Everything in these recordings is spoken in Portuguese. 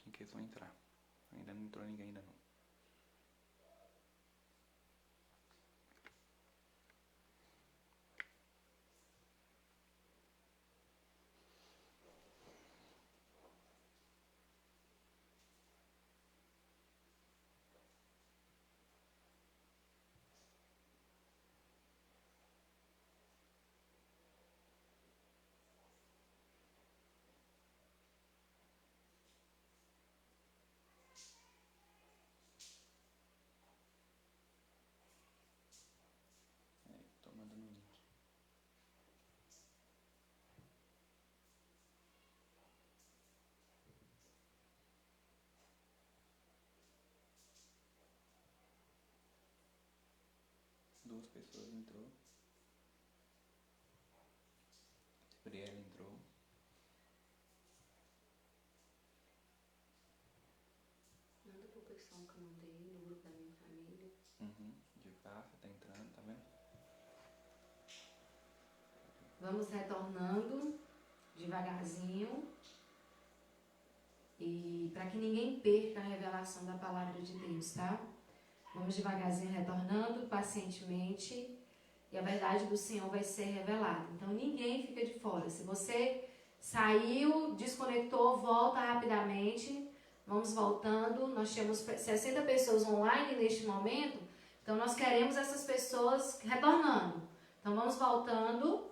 pouquinho que eles vão entrar. Ainda não entrou ninguém ainda não. Tô mandando o link. Duas pessoas entrou. Gabriela entrou. Manda pro pessoal que eu mandei no grupo da minha família. De caixa, tá entrando, tá vendo? Vamos retornando devagarzinho. E para que ninguém perca a revelação da palavra de Deus, tá? Vamos devagarzinho retornando, pacientemente. E a verdade do Senhor vai ser revelada. Então ninguém fica de fora. Se você saiu, desconectou, volta rapidamente. Vamos voltando. Nós temos 60 pessoas online neste momento. Então nós queremos essas pessoas retornando. Então vamos voltando.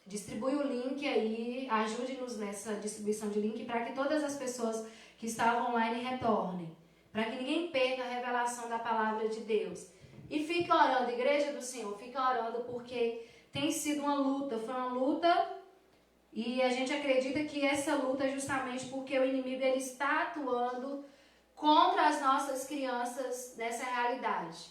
Distribui o link aí, ajude-nos nessa distribuição de link para que todas as pessoas que estavam online retornem. Para que ninguém perca a revelação da palavra de Deus. E fique orando, Igreja do Senhor, fique orando porque tem sido uma luta, foi uma luta e a gente acredita que essa luta é justamente porque o inimigo ele está atuando contra as nossas crianças nessa realidade.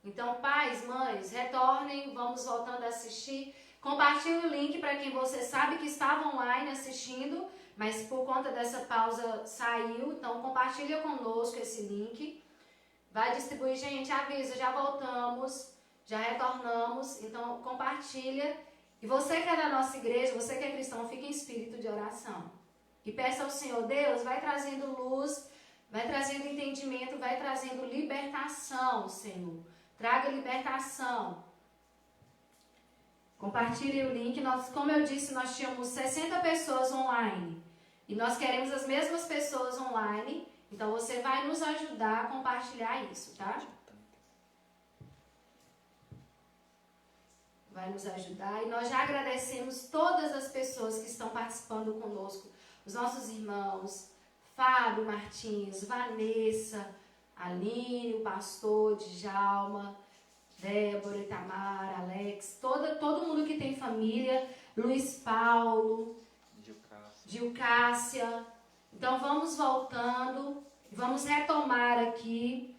Então, pais, mães, retornem, vamos voltando a assistir. Compartilhe o link para quem você sabe que estava online assistindo, mas por conta dessa pausa saiu. Então, compartilha conosco esse link. Vai distribuir, gente, avisa, já voltamos, já retornamos. Então, compartilha. E você que é da nossa igreja, você que é cristão, fique em espírito de oração. E peça ao Senhor, Deus, vai trazendo luz, vai trazendo entendimento, vai trazendo libertação, Senhor. Traga libertação. Compartilhe o link. Como eu disse, nós tínhamos 60 pessoas online. E nós queremos as mesmas pessoas online. Então você vai nos ajudar a compartilhar isso, tá? Vai nos ajudar. E nós já agradecemos todas as pessoas que estão participando conosco. Os nossos irmãos, Fábio Martins, Vanessa, Aline, o pastor Djalma, Débora, Itamar, Alex, todo mundo que tem família, Luiz Paulo, Gilcássia. Então vamos voltando, vamos retomar aqui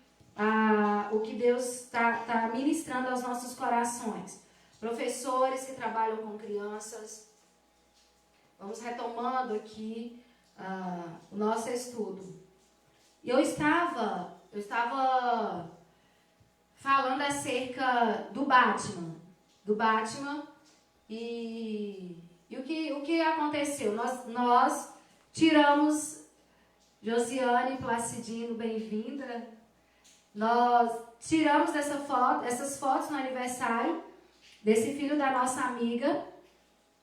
o que Deus está ministrando aos nossos corações. Professores que trabalham com crianças, vamos retomando aqui o nosso estudo. E eu estava falando acerca do Batman. E o que aconteceu? Nós tiramos Josiane Placidino, bem-vinda. Nós tiramos essas fotos no aniversário desse filho da nossa amiga.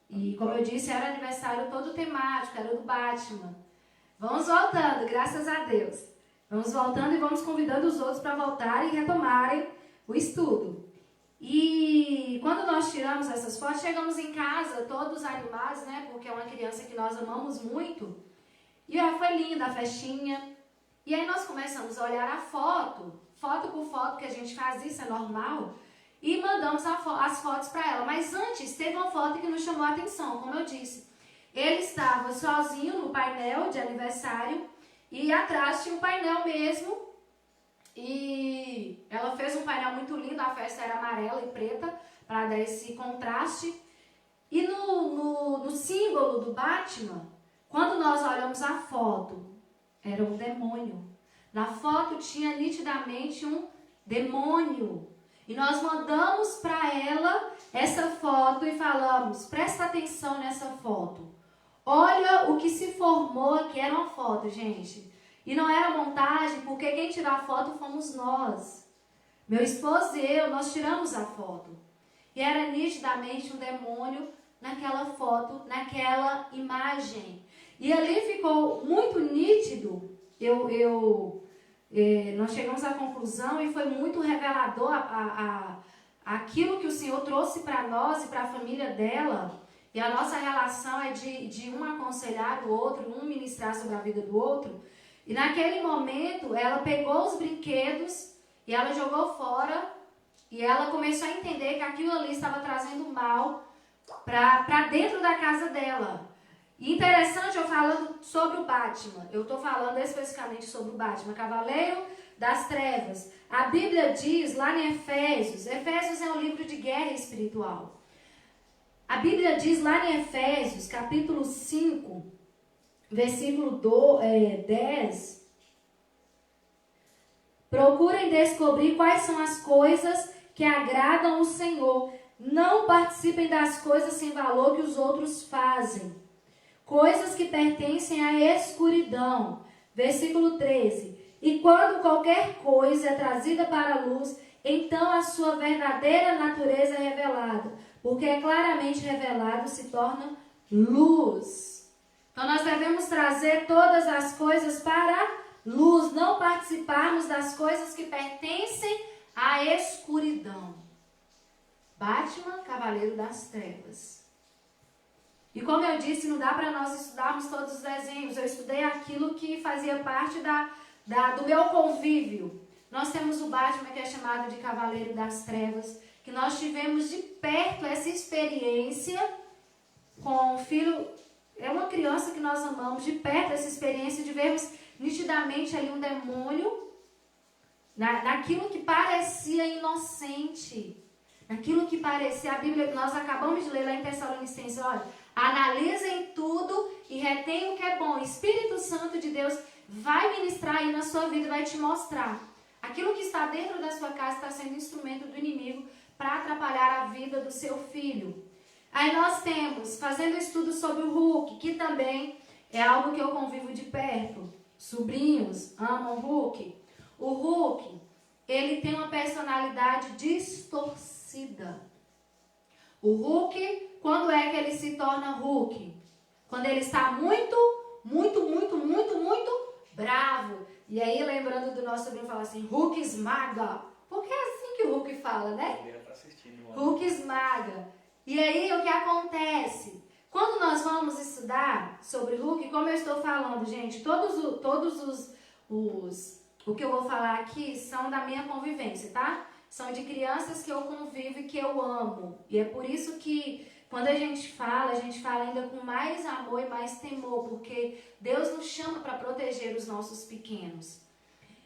E como eu disse, era aniversário todo temático, era do Batman. Vamos voltando, graças a Deus. Vamos voltando e vamos convidando os outros para voltarem e retomarem o estudo. E quando nós tiramos essas fotos, chegamos em casa todos animados, né? Porque é uma criança que nós amamos muito. E foi linda a festinha. E aí nós começamos a olhar a foto por foto, que a gente faz isso, é normal. E mandamos as fotos para ela. Mas antes, teve uma foto que nos chamou a atenção, como eu disse. Ele estava sozinho no painel de aniversário. E atrás tinha um painel mesmo. E ela fez um painel muito lindo. A festa era amarela e preta, para dar esse contraste. E no símbolo do Batman, quando nós olhamos a foto, era um demônio. Na foto tinha nitidamente um demônio. E nós mandamos para ela essa foto e falamos, presta atenção nessa foto. Olha o que se formou aqui era uma foto, gente. E não era montagem, porque quem tirou a foto fomos nós. Meu esposo e eu, nós tiramos a foto. E era nitidamente um demônio naquela foto, naquela imagem. E ali ficou muito nítido. Nós chegamos à conclusão e foi muito revelador aquilo que o Senhor trouxe para nós e para a família dela. E a nossa relação é de um aconselhar o outro, um ministrar sobre a vida do outro. E naquele momento, ela pegou os brinquedos e ela jogou fora. E ela começou a entender que aquilo ali estava trazendo mal para dentro da casa dela. E interessante, eu falando sobre o Batman. Eu estou falando especificamente sobre o Batman, Cavaleiro das Trevas. A Bíblia diz lá em Efésios. Efésios é um livro de guerra espiritual. A Bíblia diz lá em Efésios, capítulo 5, versículo 10. Procurem descobrir quais são as coisas que agradam o Senhor. Não participem das coisas sem valor que os outros fazem. Coisas que pertencem à escuridão. Versículo 13. E quando qualquer coisa é trazida para a luz, então a sua verdadeira natureza é revelada. Porque é claramente revelado, se torna luz. Então nós devemos trazer todas as coisas para a luz. Não participarmos das coisas que pertencem à escuridão. Batman, Cavaleiro das Trevas. E como eu disse, não dá para nós estudarmos todos os desenhos. Eu estudei aquilo que fazia parte do meu convívio. Nós temos o Batman, que é chamado de Cavaleiro das Trevas, que nós tivemos de perto essa experiência com o filho. É uma criança que nós amamos, de perto essa experiência de vermos nitidamente ali um demônio naquilo que parecia inocente. Naquilo que parecia, a Bíblia, nós acabamos de ler lá em Tessalonicenses, olha, analisem tudo e retém o que é bom. O Espírito Santo de Deus vai ministrar aí na sua vida, vai te mostrar. Aquilo que está dentro da sua casa está sendo instrumento do inimigo para atrapalhar a vida do seu filho. Aí nós temos, fazendo estudo sobre o Hulk, que também é algo que eu convivo de perto. Sobrinhos amam o Hulk. O Hulk, ele tem uma personalidade distorcida. O Hulk, quando é que ele se torna Hulk? Quando ele está muito bravo. E aí, lembrando do nosso sobrinho, fala assim, Hulk esmaga. Porque é assim que o Hulk fala, né? Hulk esmaga. E aí, o que acontece? Quando nós vamos estudar sobre Hulk, como eu estou falando, gente, o que eu vou falar aqui são da minha convivência, tá? São de crianças que eu convivo e que eu amo. E é por isso que quando a gente fala ainda com mais amor e mais temor, porque Deus nos chama para proteger os nossos pequenos.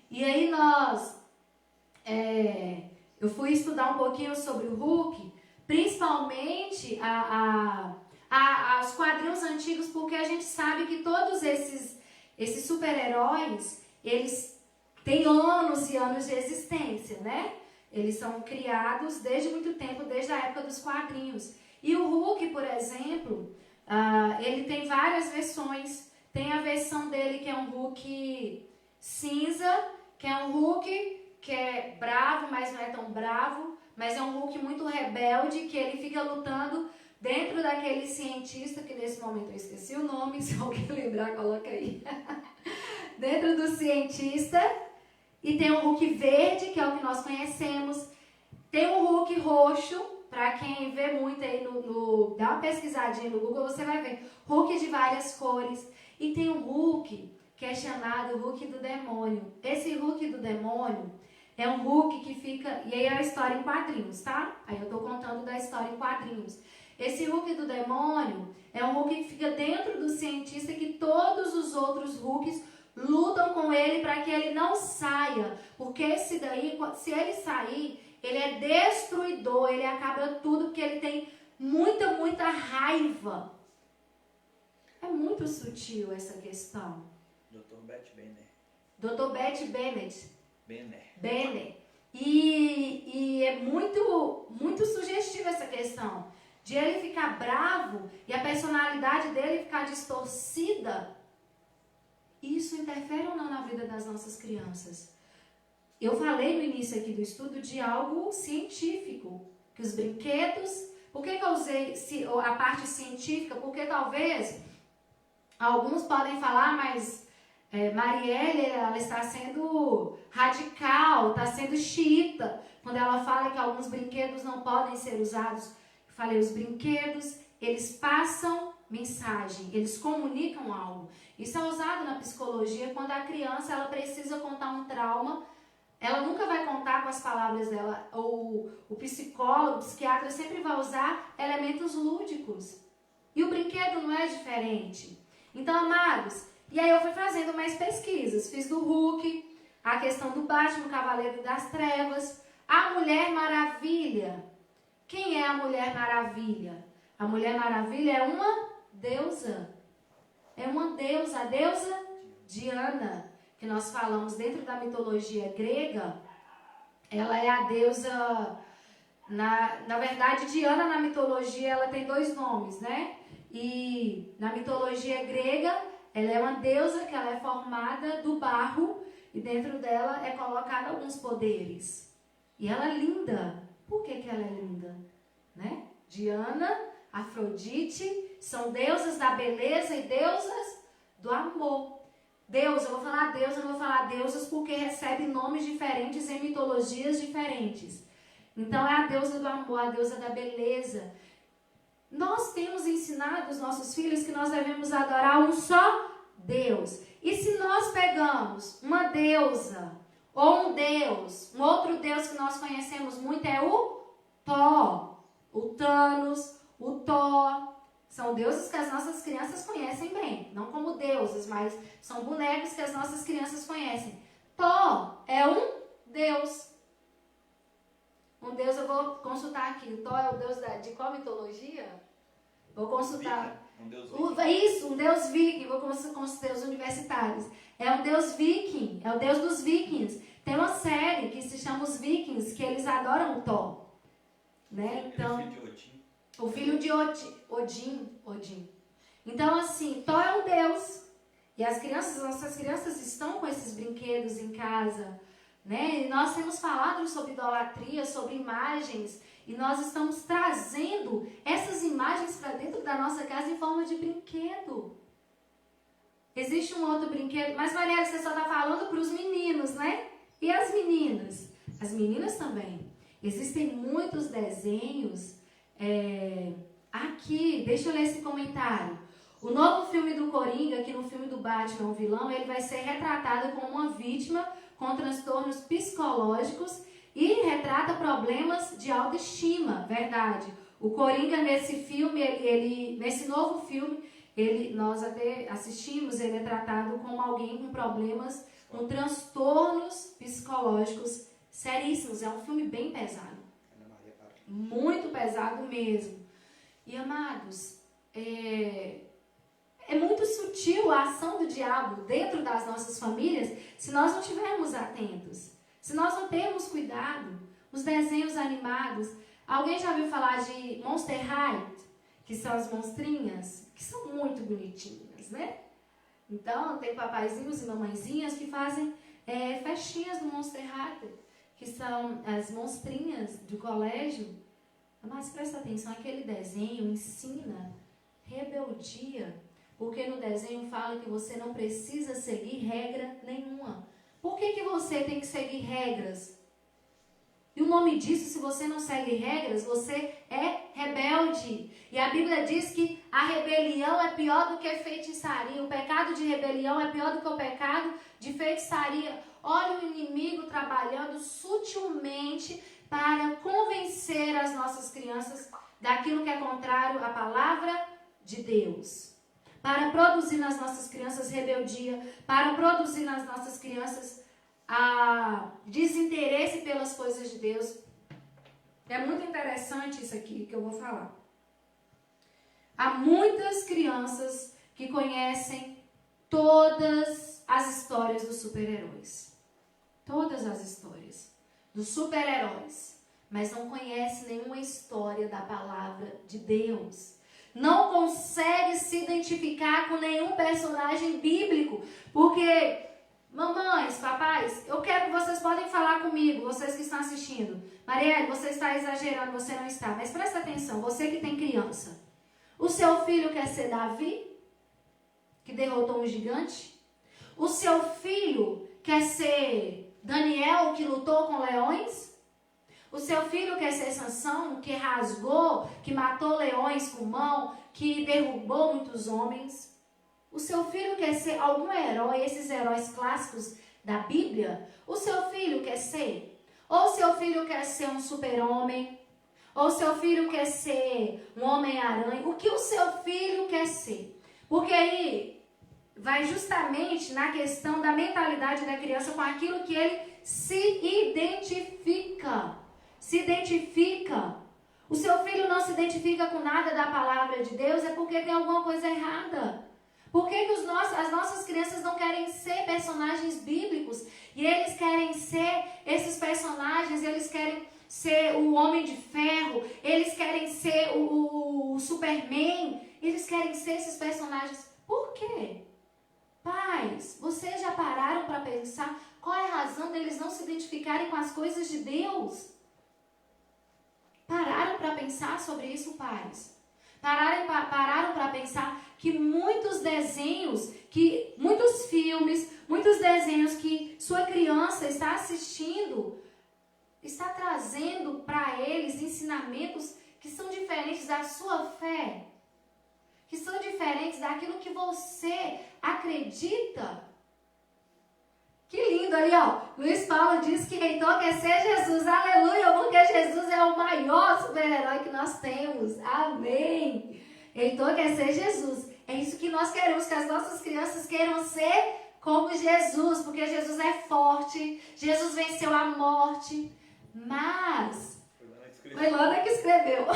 E aí eu fui estudar um pouquinho sobre o Hulk, principalmente os quadrinhos antigos, porque a gente sabe que todos esses super-heróis, eles têm anos e anos de existência, né? Eles são criados desde muito tempo, desde a época dos quadrinhos. E o Hulk, por exemplo, ele tem várias versões. Tem a versão dele que é um Hulk cinza, que é um Hulk que é bravo, mas não é tão bravo, mas é um Hulk muito rebelde, que ele fica lutando dentro daquele cientista, que nesse momento eu esqueci o nome, se alguém lembrar, coloca aí. Dentro do cientista. E tem o Hulk verde, que é o que nós conhecemos. Tem o Hulk roxo, para quem vê muito aí dá uma pesquisadinha no Google, você vai ver. Hulk de várias cores. E tem o Hulk, que é chamado Hulk do demônio. Esse Hulk do demônio é um Hulk que fica... E aí é a história em quadrinhos, tá? Aí eu tô contando da história em quadrinhos. Esse Hulk do demônio é um Hulk que fica dentro do cientista, que todos os outros Hulks lutam com ele para que ele não saia. Porque esse daí, se ele sair, ele é destruidor, ele acaba tudo, porque ele tem muita raiva. É muito sutil essa questão. Dr. Beth Benner. Dr. Beth Bennett. Benner. E é muito sugestiva essa questão. de ele ficar bravo e a personalidade dele ficar distorcida, isso interfere ou não na vida das nossas crianças? Eu falei no início aqui do estudo de algo científico, que os brinquedos... Por que eu usei a parte científica? Porque talvez alguns podem falar, mas Marielle, ela está sendo radical, está sendo xiita, quando ela fala que alguns brinquedos não podem ser usados. Eu falei, os brinquedos, eles passam mensagem, eles comunicam algo. Isso é usado na psicologia quando a criança ela precisa contar um trauma. Ela nunca vai contar com as palavras dela. O psicólogo, o psiquiatra sempre vai usar elementos lúdicos. E o brinquedo não é diferente. Então, amados, e aí eu fui fazendo mais pesquisas. Fiz do Hulk, a questão do Batman, o Cavaleiro das Trevas, a Mulher Maravilha. Quem é a Mulher Maravilha? A Mulher Maravilha é uma deusa. É uma deusa, a deusa Diana, que nós falamos dentro da mitologia grega. Ela é a deusa, na verdade, Diana na mitologia, ela tem 2 nomes, né? E na mitologia grega, ela é uma deusa que ela é formada do barro e dentro dela é colocado alguns poderes. E ela é linda. Por que ela é linda? Né? Diana, Afrodite, são deusas da beleza e deusas do amor. Deus, eu vou falar Deus, eu não vou falar deusas porque recebe nomes diferentes em mitologias diferentes. Então é a deusa do amor, a deusa da beleza. Nós temos ensinado os nossos filhos que nós devemos adorar um só Deus. E se nós pegamos uma deusa ou um deus, um outro deus que nós conhecemos muito é o Thor, o Thanos, o Thor. São deuses que as nossas crianças conhecem bem. Não como deuses, mas são bonecos que as nossas crianças conhecem. Thor é um deus. Um deus, eu vou consultar aqui. O Thor é o deus de qual mitologia? Vou consultar. Um deus viking. Isso, um deus viking. Vou consultar com os deus universitários. É um deus viking. É o deus dos vikings. Tem uma série que se chama Os Vikings, que eles adoram o Thor. Né? Então... O filho de Odin. Então, assim, Thor é um deus. E as nossas crianças estão com esses brinquedos em casa, né? E nós temos falado sobre idolatria, sobre imagens. E nós estamos trazendo essas imagens para dentro da nossa casa em forma de brinquedo. Existe um outro brinquedo. Mas, Mariela, você só está falando para os meninos, né? E as meninas? As meninas também. Existem muitos desenhos... Aqui, deixa eu ler esse comentário. O novo filme do Coringa, que no filme do Batman, o vilão, ele vai ser retratado como uma vítima com transtornos psicológicos e retrata problemas de autoestima, verdade. O Coringa nesse filme, nesse novo filme, nós até assistimos, ele é tratado como alguém com problemas, com transtornos psicológicos seríssimos. É um filme bem pesado. Muito pesado mesmo. E, amados, é muito sutil a ação do diabo dentro das nossas famílias se nós não estivermos atentos. Se nós não termos cuidado. Os desenhos animados. Alguém já ouviu falar de Monster High? Que são as monstrinhas, que são muito bonitinhas, né? Então, tem papaizinhos e mamãezinhas que fazem festinhas do Monster High, que são as monstrinhas do colégio. Mas presta atenção, aquele desenho ensina rebeldia, porque no desenho fala que você não precisa seguir regra nenhuma. Por que você tem que seguir regras? E o nome disso, se você não segue regras, você é rebelde. E a Bíblia diz que a rebelião é pior do que feitiçaria. O pecado de rebelião é pior do que o pecado de feitiçaria. Olha o inimigo trabalhando sutilmente para convencer as nossas crianças daquilo que é contrário à palavra de Deus. Para produzir nas nossas crianças rebeldia, para produzir nas nossas crianças desinteresse pelas coisas de Deus. É muito interessante isso aqui que eu vou falar. Há muitas crianças que conhecem todas as histórias dos super-heróis. Todas as histórias dos super-heróis. mas não conhece nenhuma história da palavra de Deus. Não consegue se identificar com nenhum personagem bíblico, porque, mamães, papais, eu quero que vocês podem falar comigo, vocês que estão assistindo. Marielle, você está exagerando, você não está, mas presta atenção, você que tem criança. O seu filho quer ser Davi, que derrotou um gigante? O seu filho quer ser Daniel, que lutou com leões? O seu filho quer ser Sansão, que rasgou, que matou leões com mão, que derrubou muitos homens? O seu filho quer ser algum herói, esses heróis clássicos da Bíblia? O seu filho quer ser? Ou seu filho quer ser um super-homem? Ou seu filho quer ser um Homem-Aranha? O que o seu filho quer ser? Porque aí vai justamente na questão da mentalidade da criança com aquilo que ele se identifica. Se identifica. O seu filho não se identifica com nada da palavra de Deus, é porque tem alguma coisa errada. Por que as nossas crianças não querem ser personagens bíblicos? E eles querem ser esses personagens, eles querem ser o Homem de Ferro, eles querem ser o Superman, eles querem ser esses personagens. Por quê? Pais, vocês já pararam para pensar qual é a razão deles não se identificarem com as coisas de Deus? Pararam para pensar sobre isso, pais? Pararam para pensar que muitos desenhos, muitos filmes, muitos desenhos que sua criança está assistindo, está trazendo para eles ensinamentos que são diferentes da sua fé, que são diferentes daquilo que você acredita. Que lindo ali, ó. Luiz Paulo diz que Heitor quer ser Jesus. Aleluia, porque Jesus é o maior super-herói que nós temos. Amém. Heitor quer ser Jesus. É isso que nós queremos, que as nossas crianças queiram ser como Jesus, porque Jesus é forte, Jesus venceu a morte. Mas foi Lana que escreveu.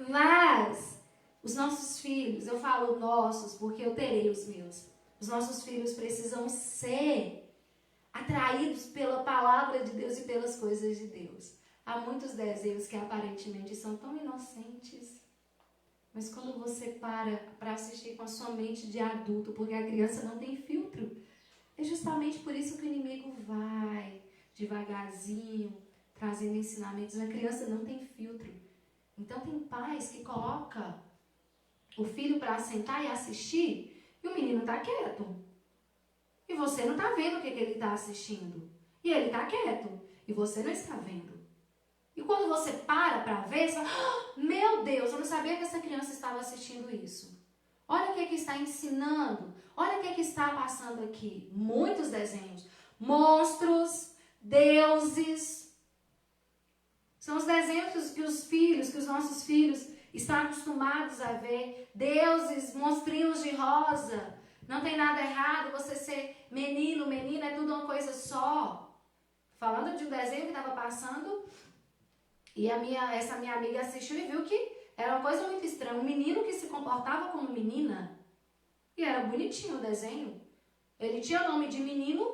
Mas os nossos filhos, eu falo nossos porque eu terei os meus. Os nossos filhos precisam ser atraídos pela palavra de Deus e pelas coisas de Deus. Há muitos desenhos que aparentemente são tão inocentes, mas quando você para assistir com a sua mente de adulto, porque a criança não tem filtro, é justamente por isso que o inimigo vai devagarzinho, trazendo ensinamentos. A criança não tem filtro. Então tem pais que colocam o filho para sentar e assistir, e o menino está quieto. E você não está vendo o que ele está assistindo. E ele está quieto. E você não está vendo. E quando você para ver, você fala, meu Deus, eu não sabia que essa criança estava assistindo isso. Olha o que está ensinando. Olha o que está passando aqui. Muitos desenhos. Monstros, deuses. São os desenhos que os nossos filhos estão acostumados a ver. Deuses, monstrinhos de rosa. Não tem nada errado você ser menino, menina, é tudo uma coisa só. Falando de um desenho que estava passando, e essa minha amiga assistiu e viu que era uma coisa muito estranha. Um menino que se comportava como menina, e era bonitinho o desenho. Ele tinha o nome de menino,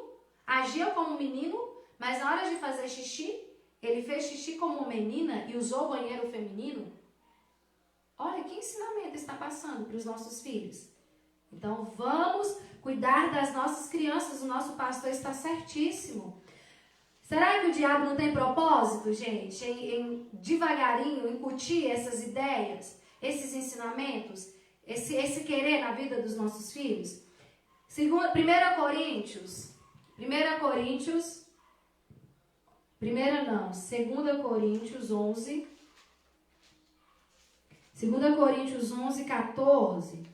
agia como menino, mas na hora de fazer xixi, ele fez xixi como uma menina e usou o banheiro feminino. Olha que ensinamento está passando para os nossos filhos. Então vamos cuidar das nossas crianças. O nosso pastor está certíssimo. Será que o diabo não tem propósito, gente, em devagarinho incutir essas ideias, esses ensinamentos, esse querer na vida dos nossos filhos? 1 Coríntios 11. 2 Coríntios 11, 14.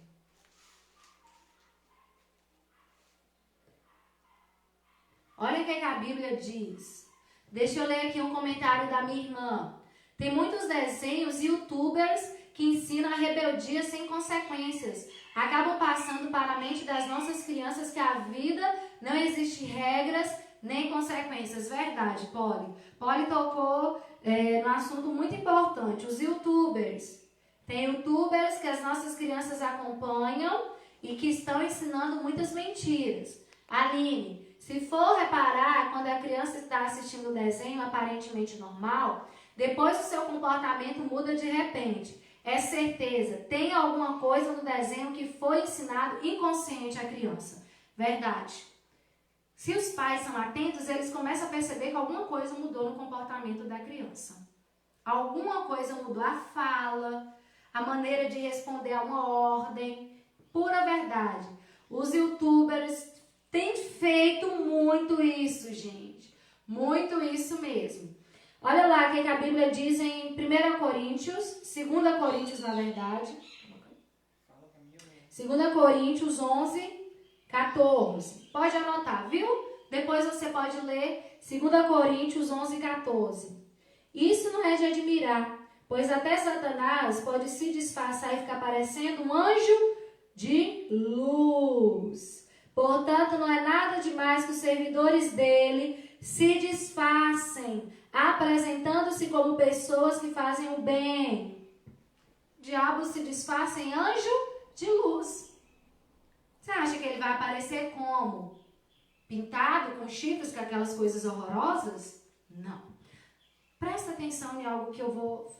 Olha o que a Bíblia diz. Deixa eu ler aqui um comentário da minha irmã. Tem muitos desenhos, youtubers, que ensinam a rebeldia sem consequências. Acabam passando para a mente das nossas crianças que a vida não existe regras nem consequências. Verdade, Polly. Polly tocou num assunto muito importante. Os youtubers. Tem youtubers que as nossas crianças acompanham e que estão ensinando muitas mentiras. Aline, se for reparar, quando a criança está assistindo o desenho aparentemente normal, depois o seu comportamento muda de repente. É certeza, tem alguma coisa no desenho que foi ensinado inconsciente à criança. Verdade. Se os pais são atentos, eles começam a perceber que alguma coisa mudou no comportamento da criança. Alguma coisa mudou, a fala, a maneira de responder a uma ordem. Pura verdade. Os youtubers têm feito muito isso, gente. Muito isso mesmo. Olha lá o que a Bíblia diz em 1 Coríntios, 2 Coríntios, na verdade. 2 Coríntios 11, 14. Pode anotar, viu? Depois você pode ler 2 Coríntios 11, 14. Isso não é de admirar, pois até Satanás pode se disfarçar e ficar parecendo um anjo de luz. Portanto, não é nada demais que os servidores dele se disfarcem, apresentando-se como pessoas que fazem o bem. O diabo se disfarça em anjo de luz. Você acha que ele vai aparecer como? Pintado, com chifres, com aquelas coisas horrorosas? Não. Presta atenção em algo que eu vou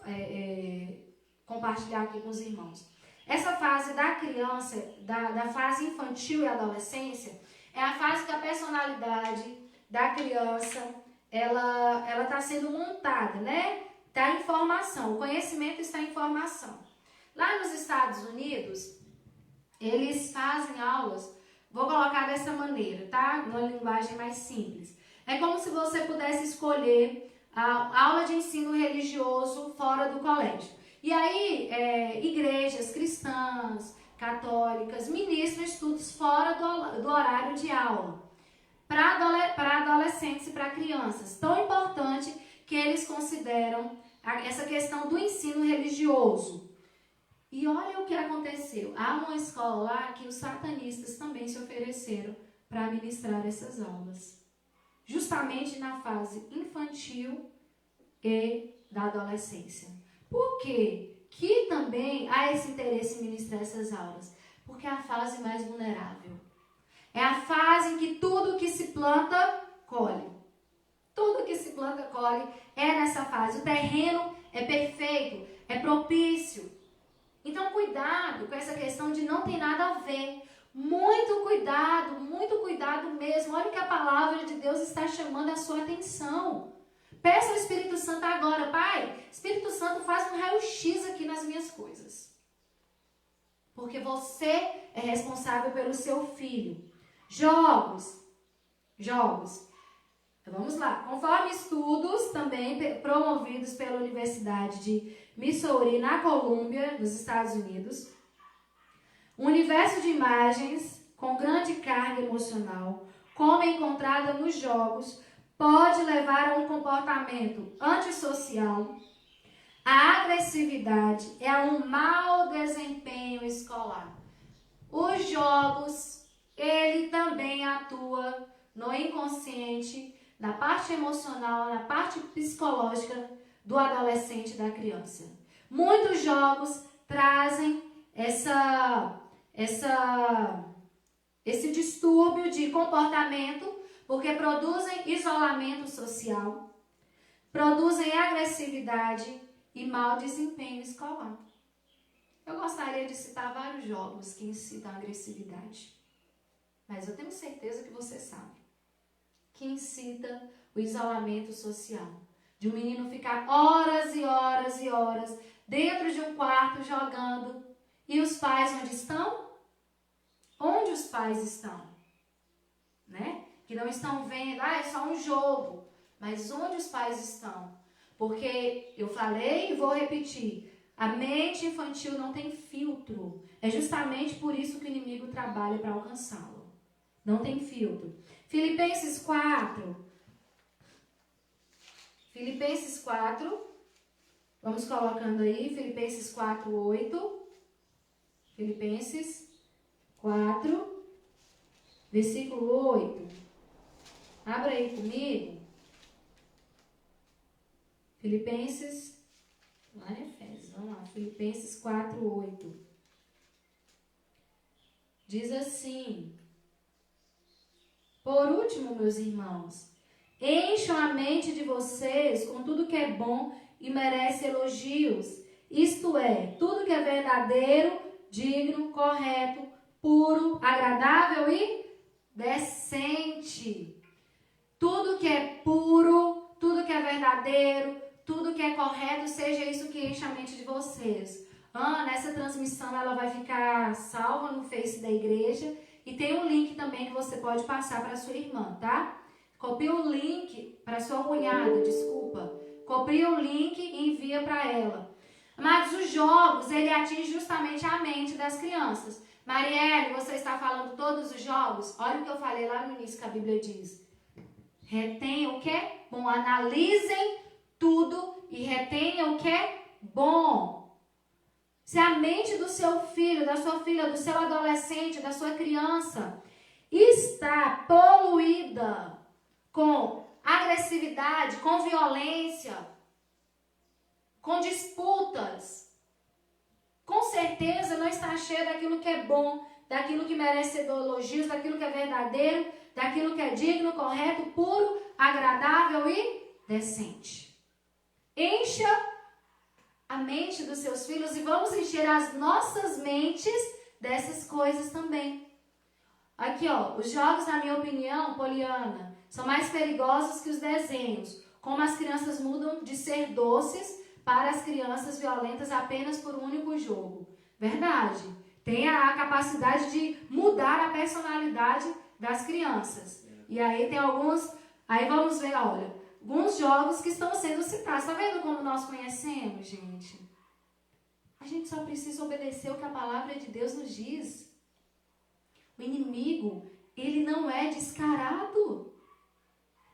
compartilhar aqui com os irmãos. Essa fase da criança, da fase infantil e adolescência, é a fase que a personalidade da criança, ela está sendo montada, né? Está em formação, o conhecimento está em formação. Lá nos Estados Unidos, eles fazem aulas, vou colocar dessa maneira, tá? Numa linguagem mais simples. É como se você pudesse escolher a aula de ensino religioso fora do colégio. E aí, igrejas cristãs, católicas, ministram estudos fora do horário de aula, para adolescentes e para crianças. Tão importante que eles consideram essa questão do ensino religioso. E olha o que aconteceu. Há uma escola lá que os satanistas também se ofereceram para ministrar essas aulas. Justamente na fase infantil e da adolescência. Por quê? Que também há esse interesse em ministrar essas aulas? Porque é a fase mais vulnerável. É a fase em que tudo que se planta, colhe. Tudo que se planta, colhe é nessa fase. O terreno é perfeito, é propício. Então, cuidado com essa questão de não tem nada a ver. Muito cuidado mesmo. Olha o que a palavra de Deus está chamando a sua atenção. Peça ao Espírito Santo agora, Pai, Espírito Santo, faz um raio-x aqui nas minhas coisas. Porque você é responsável pelo seu filho. Jogos. Vamos lá. Conforme estudos também promovidos pela Universidade de Missouri, na Colômbia, nos Estados Unidos, um universo de imagens com grande carga emocional, como encontrada nos jogos, pode levar a um comportamento antissocial, a agressividade e a um mau desempenho escolar. Os jogos, ele também atua no inconsciente, na parte emocional, na parte psicológica do adolescente e da criança. Muitos jogos trazem esse distúrbio de comportamento, porque produzem isolamento social, produzem agressividade e mau desempenho escolar. Eu gostaria de citar vários jogos que incitam a agressividade, mas eu tenho certeza que você sabe, que incita o isolamento social, de um menino ficar horas e horas e horas dentro de um quarto jogando, e os pais onde estão? Onde os pais estão? Né? Que não estão vendo, é só um jogo. Mas onde os pais estão? Porque eu falei e vou repetir, a mente infantil não tem filtro. É justamente por isso que o inimigo trabalha para alcançá-lo. Não tem filtro. Filipenses 4. Vamos colocando aí, Filipenses 4, 8. Filipenses 4, versículo 8. Abra aí comigo. Filipenses, lá em Efésios, vamos lá. Filipenses 4, 8. Diz assim: Por último, meus irmãos, encham a mente de vocês com tudo que é bom e merece elogios. Isto é, tudo que é verdadeiro, digno, correto, puro, agradável e decente. Tudo que é puro, tudo que é verdadeiro, tudo que é correto, seja isso que enche a mente de vocês. Nessa transmissão ela vai ficar salva no Face da igreja e tem um link também que você pode passar para sua irmã, tá? Copia o link para sua cunhada, desculpa. Copia o link e envia para ela. Mas os jogos, ele atinge justamente a mente das crianças. Marielle, você está falando todos os jogos? Olha o que eu falei lá no início que a Bíblia diz. Retenham o que é bom. Analisem tudo e retenham o que é bom. Se a mente do seu filho, da sua filha, do seu adolescente, da sua criança está poluída com agressividade, com violência, com disputas, com certeza não está cheia daquilo que é bom, daquilo que merece elogios, daquilo que é verdadeiro, daquilo que é digno, correto, puro, agradável e decente. Encha a mente dos seus filhos e vamos encher as nossas mentes dessas coisas também. Aqui, ó, os jogos, na minha opinião, Poliana, são mais perigosos que os desenhos. Como as crianças mudam de ser doces para as crianças violentas apenas por um único jogo. Verdade. Tem a capacidade de mudar a personalidade das crianças. E aí tem alguns... Aí vamos ver, olha, alguns jogos que estão sendo citados. Está vendo como nós conhecemos, gente? A gente só precisa obedecer o que a palavra de Deus nos diz. O inimigo, ele não é descarado.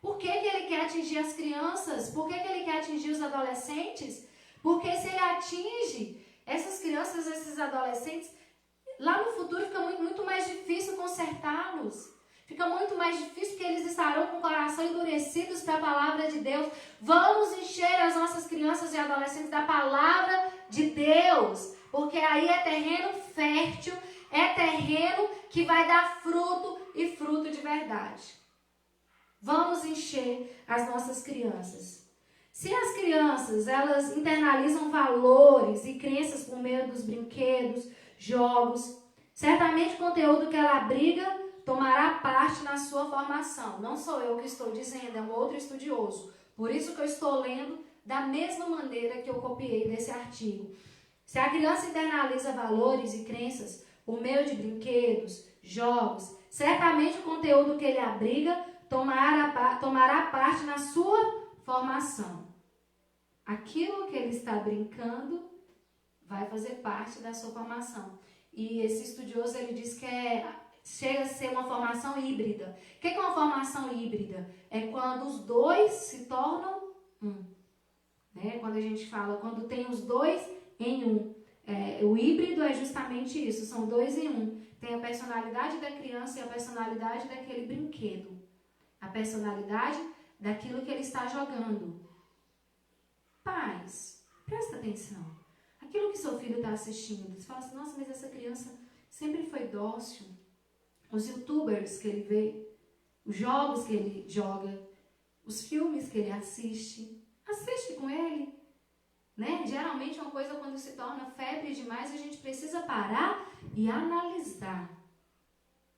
Por que ele quer atingir as crianças? Por que ele quer atingir os adolescentes? Porque se ele atinge essas crianças, esses adolescentes, lá no futuro fica muito mais difícil consertá-los. Fica muito mais difícil porque eles estarão com o coração endurecidos para a palavra de Deus. Vamos encher as nossas crianças e adolescentes da palavra de Deus. Porque aí é terreno fértil, é terreno que vai dar fruto e fruto de verdade. Vamos encher as nossas crianças. Se as crianças, elas internalizam valores e crenças por meio dos brinquedos, jogos, certamente o conteúdo que ela abriga tomará parte na sua formação. Não sou eu que estou dizendo, é um outro estudioso. Por isso que eu estou lendo da mesma maneira que eu copiei desse artigo. Se a criança internaliza valores e crenças por meio de brinquedos, jogos, certamente o conteúdo que ele abriga tomará parte na sua formação. Aquilo que ele está brincando vai fazer parte da sua formação. E esse estudioso, ele diz que chega a ser uma formação híbrida. O que é uma formação híbrida? É quando os dois se tornam um. Né? Quando a gente fala, quando tem os dois em um. O híbrido é justamente isso, são dois em um. Tem a personalidade da criança e a personalidade daquele brinquedo. A personalidade daquilo que ele está jogando. Pais, presta atenção. Aquilo que seu filho está assistindo, você fala assim, nossa, mas essa criança sempre foi dócil. Os youtubers que ele vê, os jogos que ele joga, os filmes que ele assiste com ele. Né? Geralmente uma coisa quando se torna febre demais, a gente precisa parar e analisar.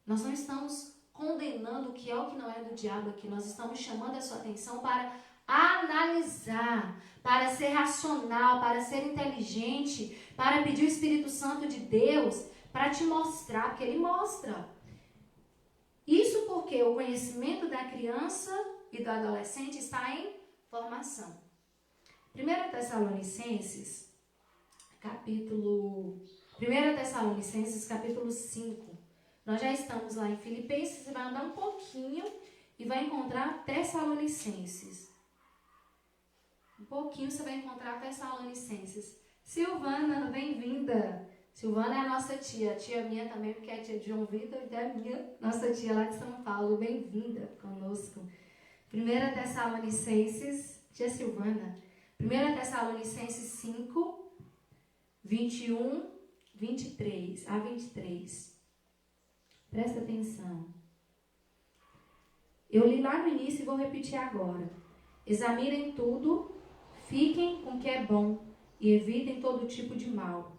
Nós não estamos condenando o que é o que não é do diabo aqui, nós estamos chamando a sua atenção para analisar, para ser racional, para ser inteligente, para pedir o Espírito Santo de Deus para te mostrar, porque ele mostra. Isso porque o conhecimento da criança e do adolescente está em formação. 1 Tessalonicenses, capítulo 5. Nós já estamos lá em Filipenses, você vai andar um pouquinho e vai encontrar Tessalonicenses. Um pouquinho você vai encontrar Tessalonicenses. Silvana, bem-vinda. Silvana é a nossa tia minha também, porque é tia de João Vitor, e é minha, nossa tia lá de São Paulo. Bem-vinda conosco. 1 Tessalonicenses, tia Silvana. 1 Tessalonicenses 5, 21, 23 a 23. Presta atenção. Eu li lá no início e vou repetir agora. Examinem tudo, fiquem com o que é bom e evitem todo tipo de mal.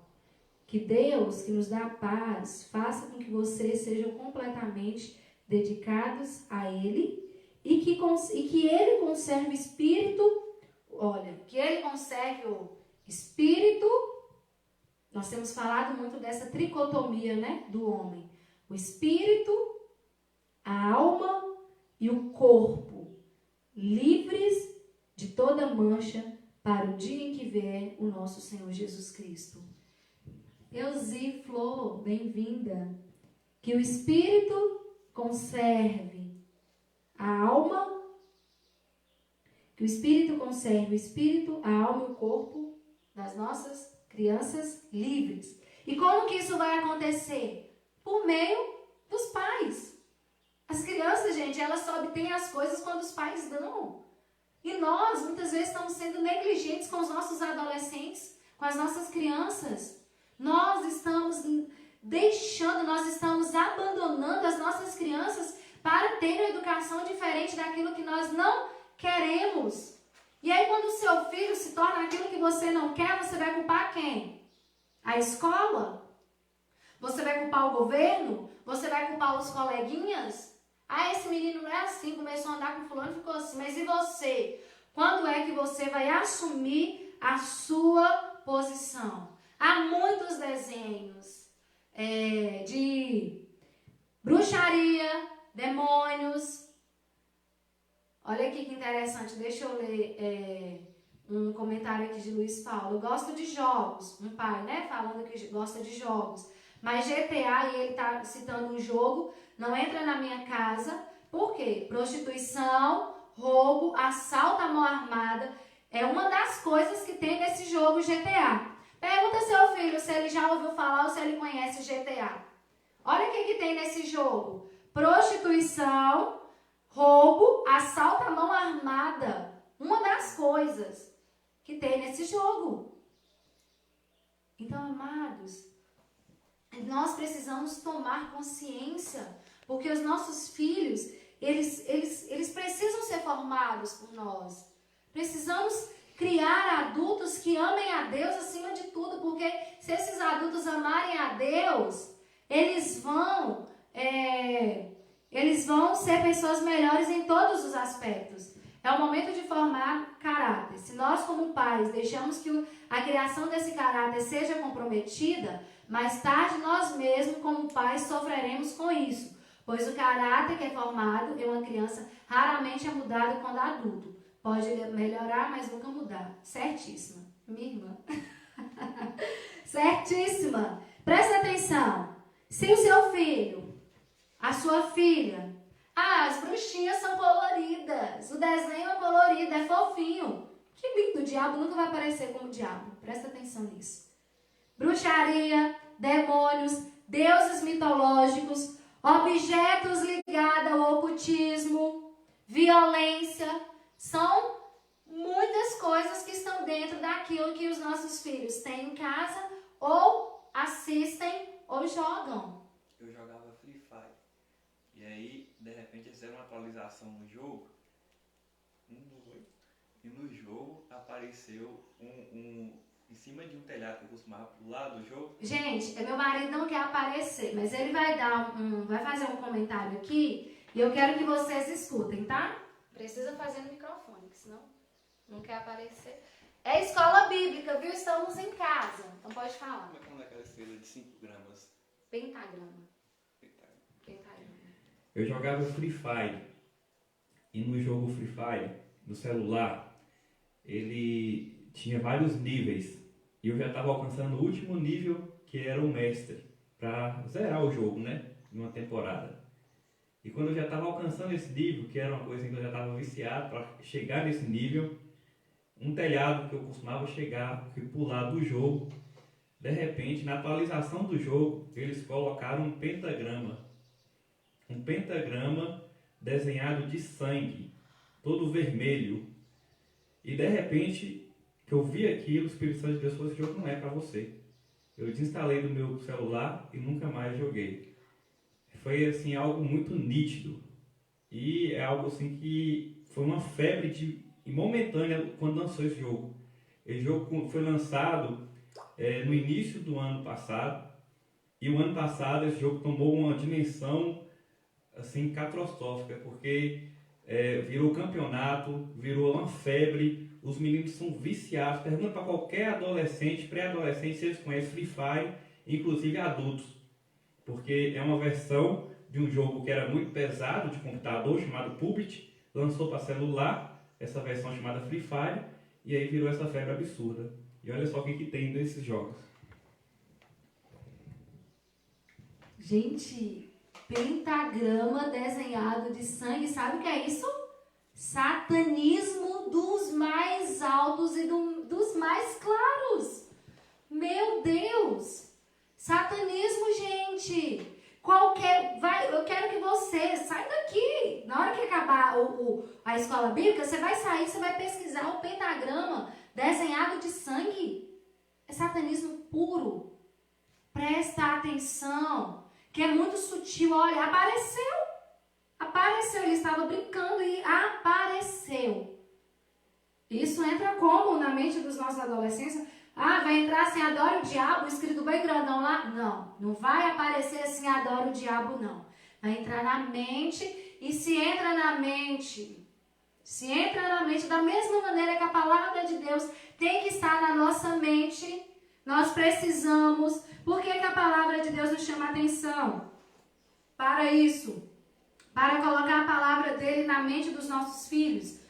Que Deus, que nos dá a paz, faça com que vocês sejam completamente dedicados a Ele e que Ele conserve o espírito. Olha, que Ele conserve o espírito. Nós temos falado muito dessa tricotomia, né, do homem. O espírito, a alma e o corpo, livres de toda mancha para o dia em que vier o nosso Senhor Jesus Cristo. Euzi Flor, bem-vinda. Que o espírito conserve a alma, que o espírito conserve o espírito, a alma e o corpo das nossas crianças livres. E como que isso vai acontecer? Por meio dos pais. As crianças, gente, elas só obtêm as coisas quando os pais dão. E nós, muitas vezes, estamos sendo negligentes com os nossos adolescentes, com as nossas crianças. Nós estamos deixando, nós estamos abandonando as nossas crianças para ter uma educação diferente daquilo que nós não queremos. E aí, quando o seu filho se torna aquilo que você não quer, você vai culpar quem? A escola? Você vai culpar o governo? Você vai culpar os coleguinhas? Ah, esse menino não é assim, começou a andar com fulano e ficou assim. Mas e você? Quando é que você vai assumir a sua posição? Há muitos desenhos de bruxaria, demônios. Olha aqui que interessante, deixa eu ler um comentário aqui de Luiz Paulo. Eu gosto de jogos, um pai, né, falando que gosta de jogos. Mas GTA, e ele está citando um jogo, não entra na minha casa. Por quê? Prostituição, roubo, assalto à mão armada é uma das coisas que tem nesse jogo GTA. Pergunta ao seu filho se ele já ouviu falar ou se ele conhece GTA. Olha o que tem nesse jogo. Prostituição, roubo, assalto à mão armada. Uma das coisas que tem nesse jogo. Então, amados, nós precisamos tomar consciência, porque os nossos filhos, eles precisam ser formados por nós. Precisamos criar adultos que amem a Deus acima de tudo, porque se esses adultos amarem a Deus, eles vão ser pessoas melhores em todos os aspectos. É o momento de formar caráter. Se nós, como pais, deixamos que a criação desse caráter seja comprometida, mais tarde nós mesmos, como pais, sofreremos com isso. Pois o caráter que é formado em uma criança raramente é mudado quando adulto. Pode melhorar, mas nunca mudar. Certíssima. Minha irmã. Certíssima. Presta atenção. Se o seu filho, a sua filha, as bruxinhas são coloridas, o desenho é colorido, é fofinho. Que lindo, o diabo nunca vai aparecer como diabo. Presta atenção nisso. Bruxaria, demônios, deuses mitológicos, objetos ligados ao ocultismo, violência, são muitas coisas que estão dentro daquilo que os nossos filhos têm em casa, ou assistem, ou jogam. Eu jogava Free Fire. E aí, de repente, eles fizeram uma atualização no jogo. E no jogo apareceu em cima de um telhado que eu costumava pular do jogo. Gente, meu marido não quer aparecer, mas ele vai vai fazer um comentário aqui e eu quero que vocês escutem, tá? Precisa fazer no microfone, que senão não quer aparecer. É escola bíblica, viu? Estamos em casa, então pode falar. Como é que é aquela estrela de 5 gramas? Pentagrama. Eu jogava Free Fire. E no jogo Free Fire, no celular, ele tinha vários níveis. E eu já estava alcançando o último nível, que era o mestre, para zerar o jogo, né? Em uma temporada. E quando eu já estava alcançando esse nível, que era uma coisa que eu já estava viciado para chegar nesse nível, um telhado que eu costumava chegar, que pular do jogo, de repente, na atualização do jogo, eles colocaram um pentagrama. Um pentagrama desenhado de sangue, todo vermelho. E de repente, que eu vi aquilo, o Espírito Santo de Deus falou: esse jogo não é para você. Eu desinstalei do meu celular e nunca mais joguei. Foi assim algo muito nítido. E é algo assim que foi uma febre momentânea quando lançou esse jogo. Esse jogo foi lançado no início do ano passado, e o ano passado esse jogo tomou uma dimensão assim catastrófica, porque virou campeonato, virou uma febre, os meninos são viciados. Pergunta para qualquer adolescente, pré-adolescente, se eles conhecem Free Fire, inclusive adultos, porque é uma versão de um jogo que era muito pesado de computador, chamado PUBG, lançou para celular essa versão chamada Free Fire, e aí virou essa febre absurda. E olha só o que tem desses jogos. Gente, pentagrama desenhado de sangue, sabe o que é isso? Satanismo dos mais altos e dos mais claros. Meu Deus! Satanismo, gente! Eu quero que você saia daqui. Na hora que acabar a escola bíblica, você vai sair, você vai pesquisar o pentagrama desenhado de sangue. É satanismo puro. Presta atenção, que é muito sutil. Olha, apareceu, ele estava brincando e apareceu. Isso entra como na mente dos nossos adolescentes? Vai entrar assim, adora o diabo, escrito bem grandão lá? Não vai aparecer assim, adora o diabo, não. Vai entrar na mente, e se entra na mente da mesma maneira que a palavra de Deus tem que estar na nossa mente, nós precisamos. Por que a palavra de Deus nos chama a atenção? Para isso, para colocar a palavra dele na mente dos nossos filhos,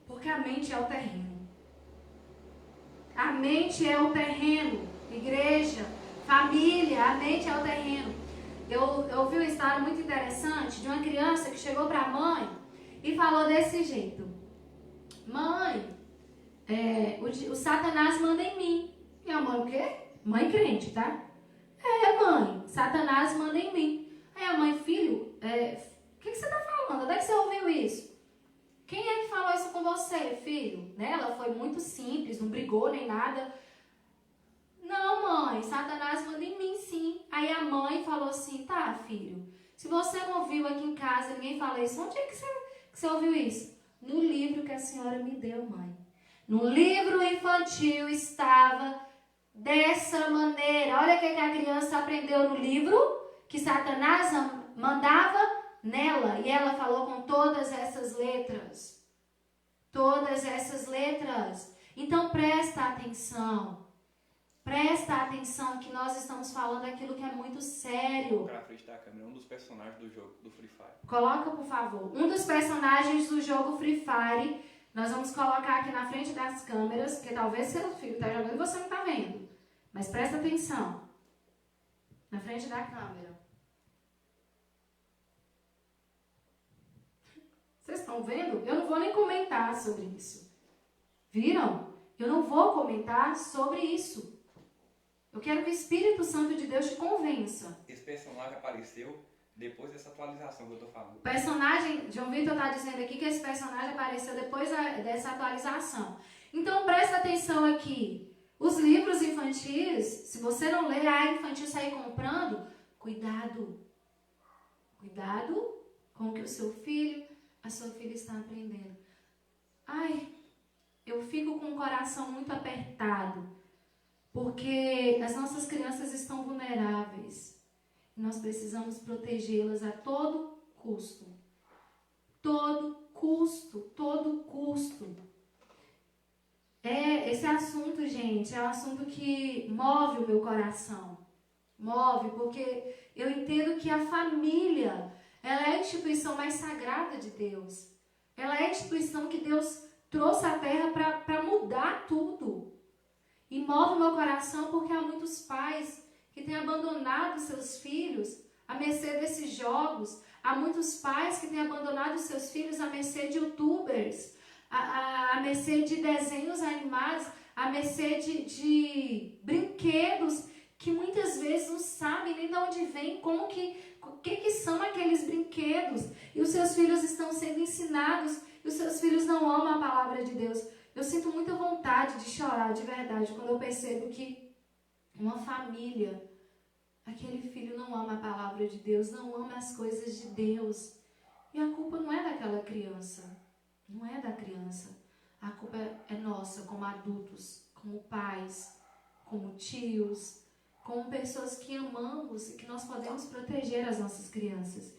porque a mente é o terreno. A mente é o terreno, igreja, família, a mente é o terreno. Eu vi uma história muito interessante de uma criança que chegou para a mãe e falou desse jeito: mãe, o Satanás manda em mim. E a mãe, o quê? Mãe crente, tá? Mãe, Satanás manda em mim. Aí a mãe, filho, o que você está falando? Onde é que você ouviu isso? Quem é que falou isso com você, filho? Né? Ela foi muito simples, não brigou nem nada. Não, mãe, Satanás manda em mim, sim. Aí a mãe falou assim: tá, filho, se você não ouviu aqui em casa, ninguém fala isso, onde é que você ouviu isso? No livro que a senhora me deu, mãe. No livro infantil estava dessa maneira. Olha o que a criança aprendeu no livro, que Satanás mandava nela, e ela falou com todas essas letras. Todas essas letras. Então presta atenção. Presta atenção que nós estamos falando aquilo que é muito sério. Colocar na frente da câmera um dos personagens do jogo, do Free Fire. Coloca, por favor. Um dos personagens do jogo Free Fire. Nós vamos colocar aqui na frente das câmeras, porque talvez seu filho está jogando e você não está vendo. Mas presta atenção. Na frente da câmera. Vocês estão vendo? Eu não vou nem comentar sobre isso. Viram? Eu não vou comentar sobre isso. Eu quero que o Espírito Santo de Deus te convença. Esse personagem apareceu depois dessa atualização que eu estou falando. O personagem, João Vitor está dizendo aqui que esse personagem apareceu depois dessa atualização. Então presta atenção aqui. Os livros infantis, se você não ler a infantil sair comprando, cuidado. Cuidado com o que o seu filho, a sua filha está aprendendo. Eu fico com o coração muito apertado, porque as nossas crianças estão vulneráveis. E nós precisamos protegê-las a todo custo. Todo custo, todo custo. Esse assunto, gente, é um assunto que move o meu coração. Move, porque eu entendo que a família, ela é a instituição mais sagrada de Deus. Ela é a instituição que Deus trouxe à terra para mudar tudo. E move o meu coração porque há muitos pais que têm abandonado seus filhos à mercê desses jogos. Há muitos pais que têm abandonado seus filhos à mercê de youtubers, à mercê de desenhos animados, à mercê de brinquedos que muitas vezes não sabem nem de onde vem, o que são aqueles brinquedos. E os seus filhos estão sendo ensinados e os seus filhos não amam a palavra de Deus. Eu sinto muita vontade de chorar de verdade quando eu percebo que uma família, aquele filho não ama a palavra de Deus, não ama as coisas de Deus. E a culpa culpa não é daquela criança. Não é da criança. A culpa é nossa, como adultos, como pais, como tios, como pessoas que amamos e que nós podemos proteger as nossas crianças.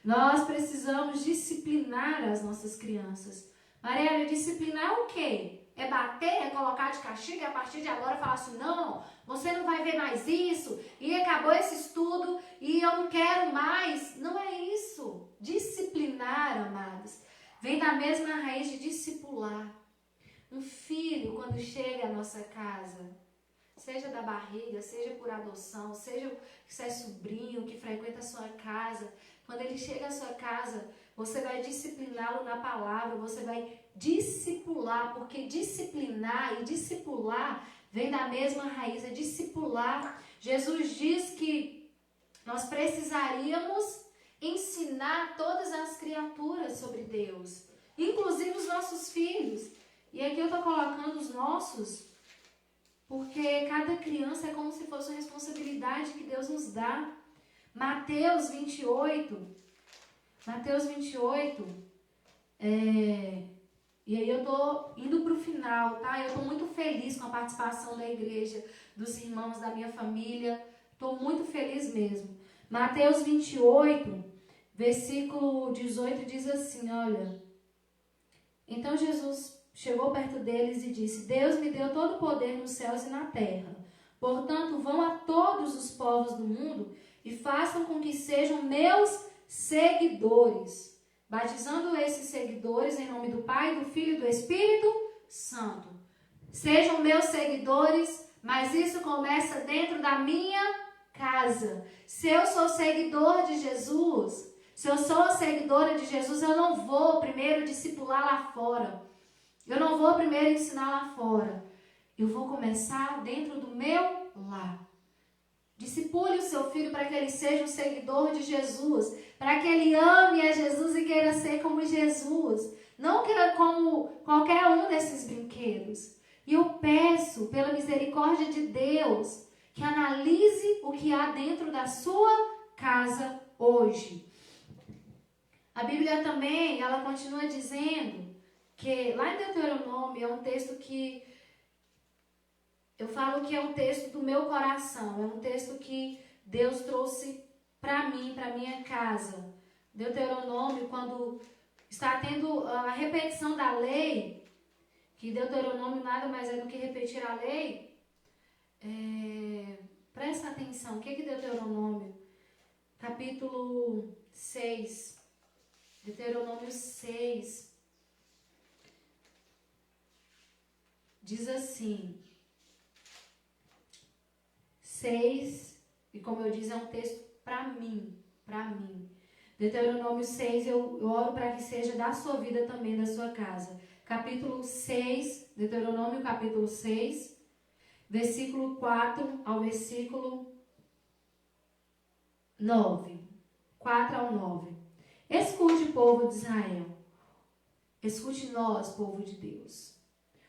Nós precisamos disciplinar as nossas crianças. Mariela, disciplinar o quê? É bater, é colocar de castigo e a partir de agora falar assim, não, você não vai ver mais isso, e acabou esse estudo, e eu não quero mais. Não é isso. Disciplinar, amados, vem da mesma raiz de discipular. Um filho, quando chega à nossa casa, seja da barriga, seja por adoção, seja que você é sobrinho, que frequenta a sua casa, quando ele chega à sua casa, você vai discipliná-lo na palavra, você vai discipular, porque disciplinar e discipular vem da mesma raiz, é discipular. Jesus diz que nós precisaríamos ensinar todas as criaturas sobre Deus, inclusive os nossos filhos. E aqui eu estou colocando os nossos, porque cada criança é como se fosse uma responsabilidade que Deus nos dá. Mateus 28, e aí eu estou indo para o final, tá? Eu estou muito feliz com a participação da igreja, dos irmãos da minha família, estou muito feliz mesmo. Mateus 28, versículo 18 diz assim, olha, então Jesus chegou perto deles e disse, Deus me deu todo o poder nos céus e na terra, portanto vão a todos os povos do mundo e façam com que sejam meus seguidores, batizando esses seguidores em nome do Pai, do Filho e do Espírito Santo. Sejam meus seguidores, mas isso começa dentro da minha casa. Se eu sou seguidor de Jesus, se eu sou seguidora de Jesus, eu não vou primeiro discipular lá fora. Eu não vou primeiro ensinar lá fora. Eu vou começar dentro do meu lar. Discipule o seu filho para que ele seja um seguidor de Jesus, para que ele ame a Jesus e queira ser como Jesus, não queira como qualquer um desses brinquedos. E eu peço, pela misericórdia de Deus, que analise o que há dentro da sua casa hoje. A Bíblia também, ela continua dizendo que lá em Deuteronômio é um texto que eu falo que é um texto do meu coração, é um texto que Deus trouxe para mim, para minha casa. Deuteronômio, quando está tendo a repetição da lei, que Deuteronômio nada mais é do que repetir a lei, presta atenção, o que é Deuteronômio? Capítulo 6, Deuteronômio 6, diz assim, 6, e como eu disse, é um texto para mim. Deuteronômio 6, eu oro para que seja da sua vida também, da sua casa. Capítulo 6, Deuteronômio capítulo 6, versículo 4 ao versículo 9. 4 ao 9. Escute, povo de Israel. Escute nós, povo de Deus.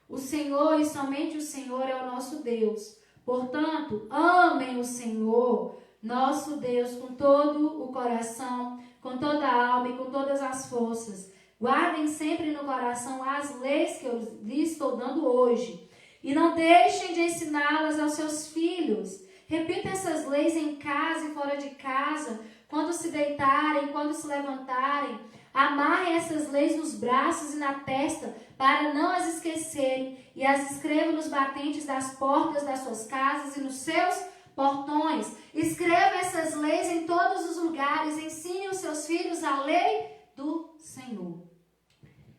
O Senhor e somente o Senhor é o nosso Deus. Portanto, amem o Senhor, nosso Deus, com todo o coração, com toda a alma e com todas as forças. Guardem sempre no coração as leis que eu lhes estou dando hoje. E não deixem de ensiná-las aos seus filhos. Repita essas leis em casa e fora de casa, quando se deitarem, quando se levantarem. Amarrem essas leis nos braços e na testa, para não as esquecerem, e as escrevam nos batentes das portas das suas casas e nos seus portões. Escreva essas leis em todos os lugares, ensine os seus filhos a lei do Senhor.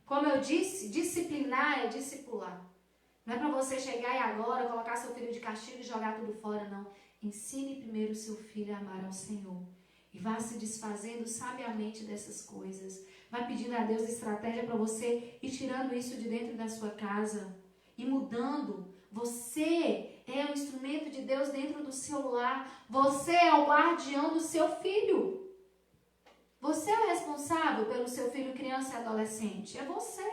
Como eu disse, disciplinar é discipular. Não é para você chegar e agora colocar seu filho de castigo e jogar tudo fora, não. Ensine primeiro o seu filho a amar ao Senhor. E vá se desfazendo sabiamente dessas coisas. Vai pedindo a Deus estratégia para você ir tirando isso de dentro da sua casa. E mudando. Você é o instrumento de Deus dentro do seu lar. Você é o guardião do seu filho. Você é o responsável pelo seu filho criança e adolescente. É você.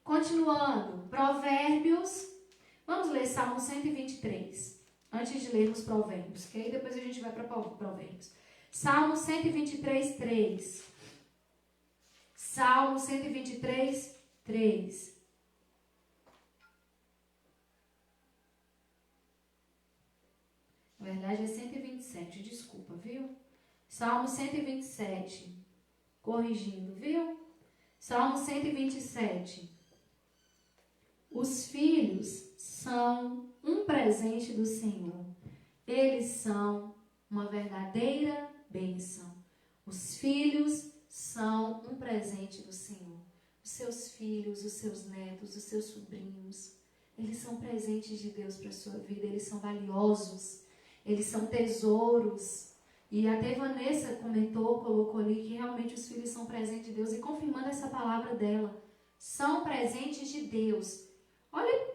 Continuando. Provérbios. Vamos ler Salmo 123. Antes de lermos Provérbios, que aí depois a gente vai para Provérbios. Salmo 123, 3. Salmo 123, 3. Na verdade é 127, desculpa, viu? Salmo 127, corrigindo, viu? Salmo 127. Os filhos são um presente do Senhor. Eles são uma verdadeira bênção. Os filhos são um presente do Senhor. Os seus filhos, os seus netos, os seus sobrinhos, eles são presentes de Deus para a sua vida. Eles são valiosos. Eles são tesouros. E até Vanessa comentou, colocou ali que realmente os filhos são presentes de Deus. E confirmando essa palavra dela, são presentes de Deus. Olha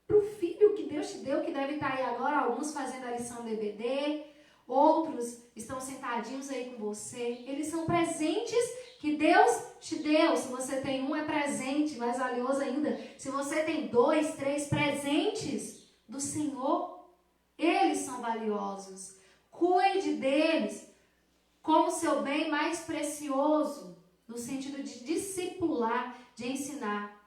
para o filho que Deus te deu, que deve estar aí agora, alguns fazendo a lição do EBD, outros estão sentadinhos aí com você. Eles são presentes que Deus te deu. Se você tem um, é presente, mais valioso ainda. Se você tem 2, 3 presentes do Senhor, eles são valiosos. Cuide deles como seu bem mais precioso, no sentido de discipular, de ensinar.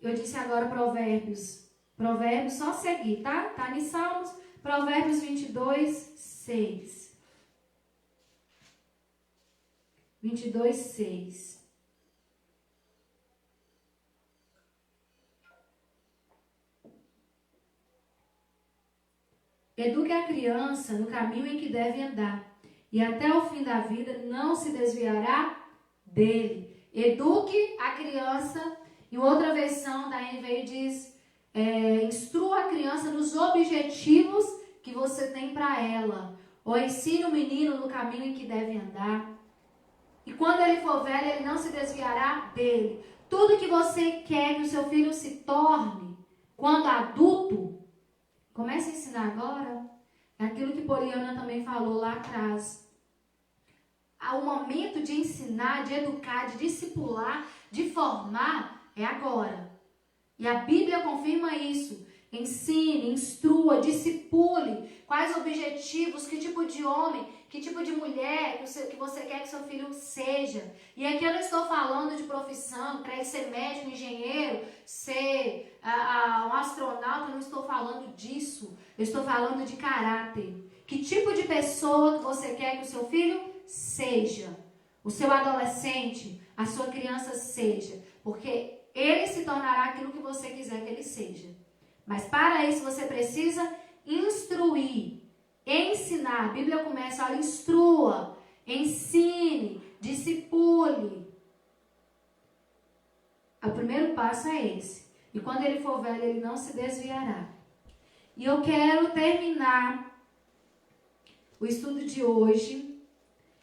Eu disse agora Provérbios. Provérbios, só seguir, tá? Tá em Salmos. Provérbios 22, 6. 22, 6. Eduque a criança no caminho em que deve andar, e até o fim da vida não se desviará dele. Eduque a criança. Em outra versão da NVI diz, instrua a criança nos objetivos que você tem para ela. Ou ensine o menino no caminho em que deve andar. E quando ele for velho, ele não se desviará dele. Tudo que você quer que o seu filho se torne, quando adulto, comece a ensinar agora. É aquilo que Poliana também falou lá atrás. O momento de ensinar, de educar, de discipular, de formar, é agora. E a Bíblia confirma isso. Ensine, instrua, discipule. Quais objetivos, que tipo de homem, que tipo de mulher que você quer que seu filho seja. E aqui eu não estou falando de profissão, para ele ser médico, engenheiro, ser um astronauta, eu não estou falando disso. Eu estou falando de caráter. Que tipo de pessoa que você quer que o seu filho seja. O seu adolescente, a sua criança seja. Porque ele se tornará aquilo que você quiser que ele seja. Mas para isso você precisa instruir, ensinar. A Bíblia começa, olha, instrua, ensine, discipule. O primeiro passo é esse. E quando ele for velho, ele não se desviará. E eu quero terminar o estudo de hoje.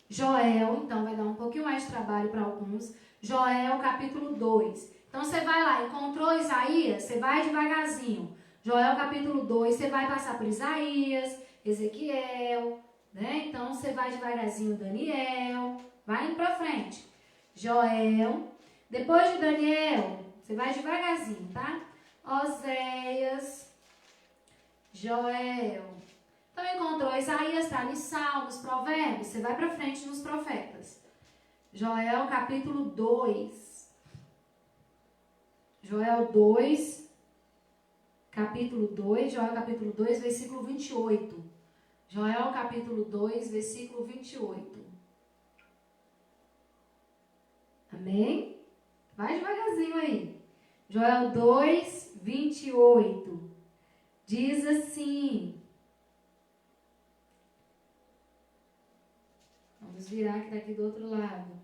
Joel, então vai dar um pouquinho mais de trabalho para alguns. Joel, capítulo 2. Então você vai lá, encontrou Isaías, você vai devagarzinho. Joel capítulo 2, você vai passar por Isaías, Ezequiel, né? Então você vai devagarzinho, Daniel, vai indo pra frente. Joel, depois de Daniel, você vai devagarzinho, tá? Oséias, Joel. Então encontrou Isaías, tá em Salmos, Provérbios, você vai pra frente nos profetas. Joel capítulo 2. Joel 2, capítulo 2, Joel capítulo 2, versículo 28. Joel capítulo 2, versículo 28. Amém? Vai devagarzinho aí. Joel 2, 28. Diz assim. Vamos virar aqui daqui do outro lado.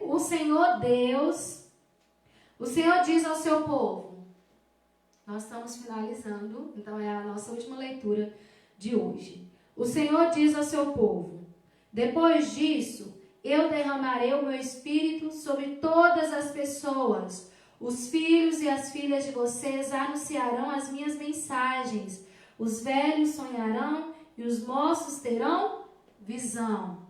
O Senhor Deus, o Senhor diz ao seu povo. Nós estamos finalizando, então é a nossa última leitura de hoje. O Senhor diz ao seu povo: depois disso, eu derramarei o meu espírito sobre todas as pessoas. Os filhos e as filhas de vocês anunciarão as minhas mensagens. Os velhos sonharão e os moços terão visão.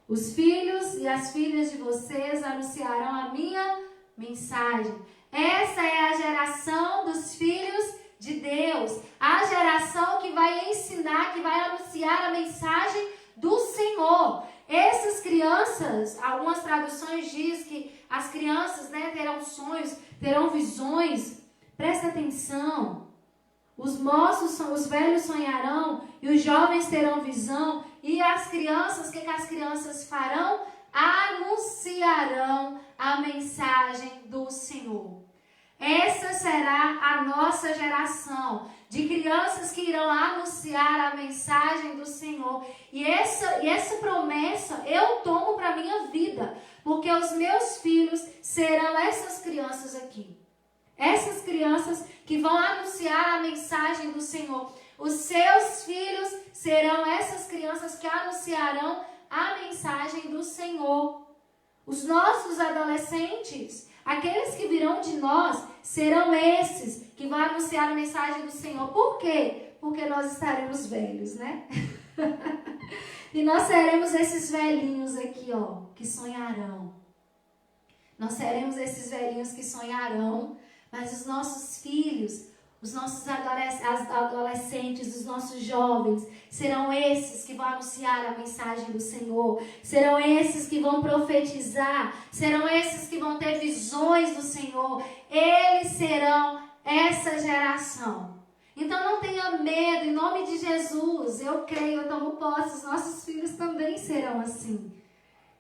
Os filhos e as filhas de vocês anunciarão a minha mensagem. Essa é a geração dos filhos de Deus. A geração que vai ensinar, que vai anunciar a mensagem do Senhor. Essas crianças, algumas traduções diz que as crianças, né, terão sonhos, terão visões. Presta atenção. Os moços, os velhos sonharão e os jovens terão visão. E as crianças, o que as crianças farão? Anunciarão a mensagem do Senhor. Essa será a nossa geração de crianças que irão anunciar a mensagem do Senhor. E essa promessa eu tomo para a minha vida, porque os meus filhos serão essas crianças aqui. Essas crianças que vão anunciar a mensagem do Senhor. Os seus filhos serão essas crianças que anunciarão a mensagem do Senhor. Os nossos adolescentes, aqueles que virão de nós, serão esses que vão anunciar a mensagem do Senhor. Por quê? Porque nós estaremos velhos, né? E nós seremos esses velhinhos aqui, ó, que sonharão. Nós seremos esses velhinhos que sonharão, mas os nossos filhos, os nossos adolescentes, os nossos jovens, serão esses que vão anunciar a mensagem do Senhor. Serão esses que vão profetizar. Serão esses que vão ter visões do Senhor. Eles serão essa geração. Então não tenha medo, em nome de Jesus. Eu creio, eu tomo posse. Os nossos filhos também serão assim.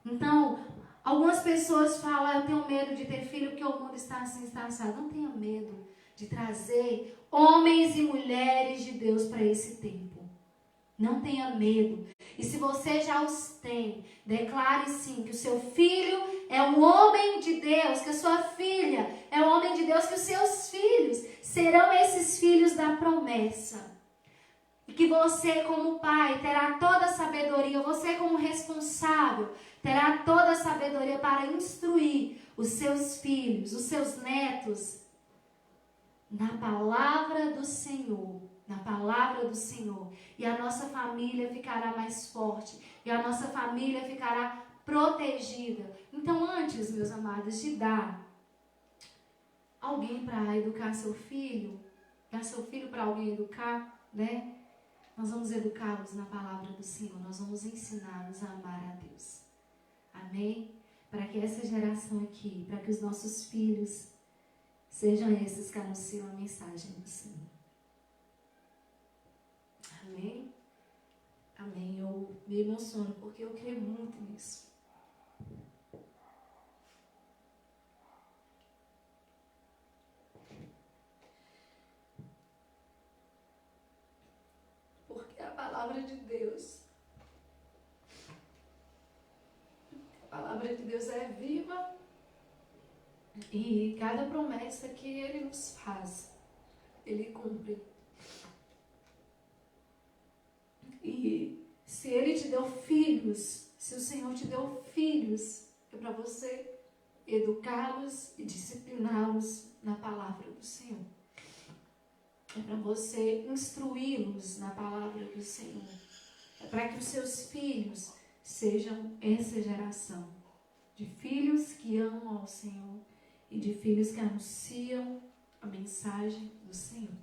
Então, algumas pessoas falam, eu tenho medo de ter filho porque o mundo está assim, está assado. Não tenha medo de trazer homens e mulheres de Deus para esse tempo. Não tenha medo. E se você já os tem, declare sim que o seu filho é um homem de Deus, que a sua filha é um homem de Deus, que os seus filhos serão esses filhos da promessa. E que você como pai terá toda a sabedoria, você como responsável terá toda a sabedoria para instruir os seus filhos, os seus netos, na palavra do Senhor, na palavra do Senhor. E a nossa família ficará mais forte, e a nossa família ficará protegida. Então, antes, meus amados, de dar alguém para educar seu filho, dar seu filho para alguém educar, né? Nós vamos educá-los na palavra do Senhor, nós vamos ensiná-los a amar a Deus. Amém? Para que essa geração aqui, para que os nossos filhos sejam esses que anunciam a mensagem do Senhor. Amém? Amém. Eu me emociono porque eu creio muito nisso. Porque a palavra de Deus, é viva. E cada promessa que Ele nos faz, Ele cumpre. E se Ele te deu filhos, se o Senhor te deu filhos, é para você educá-los e discipliná-los na palavra do Senhor. É para você instruí-los na palavra do Senhor. É para que os seus filhos sejam essa geração de filhos que amam ao Senhor e de filhos que anunciam a mensagem do Senhor.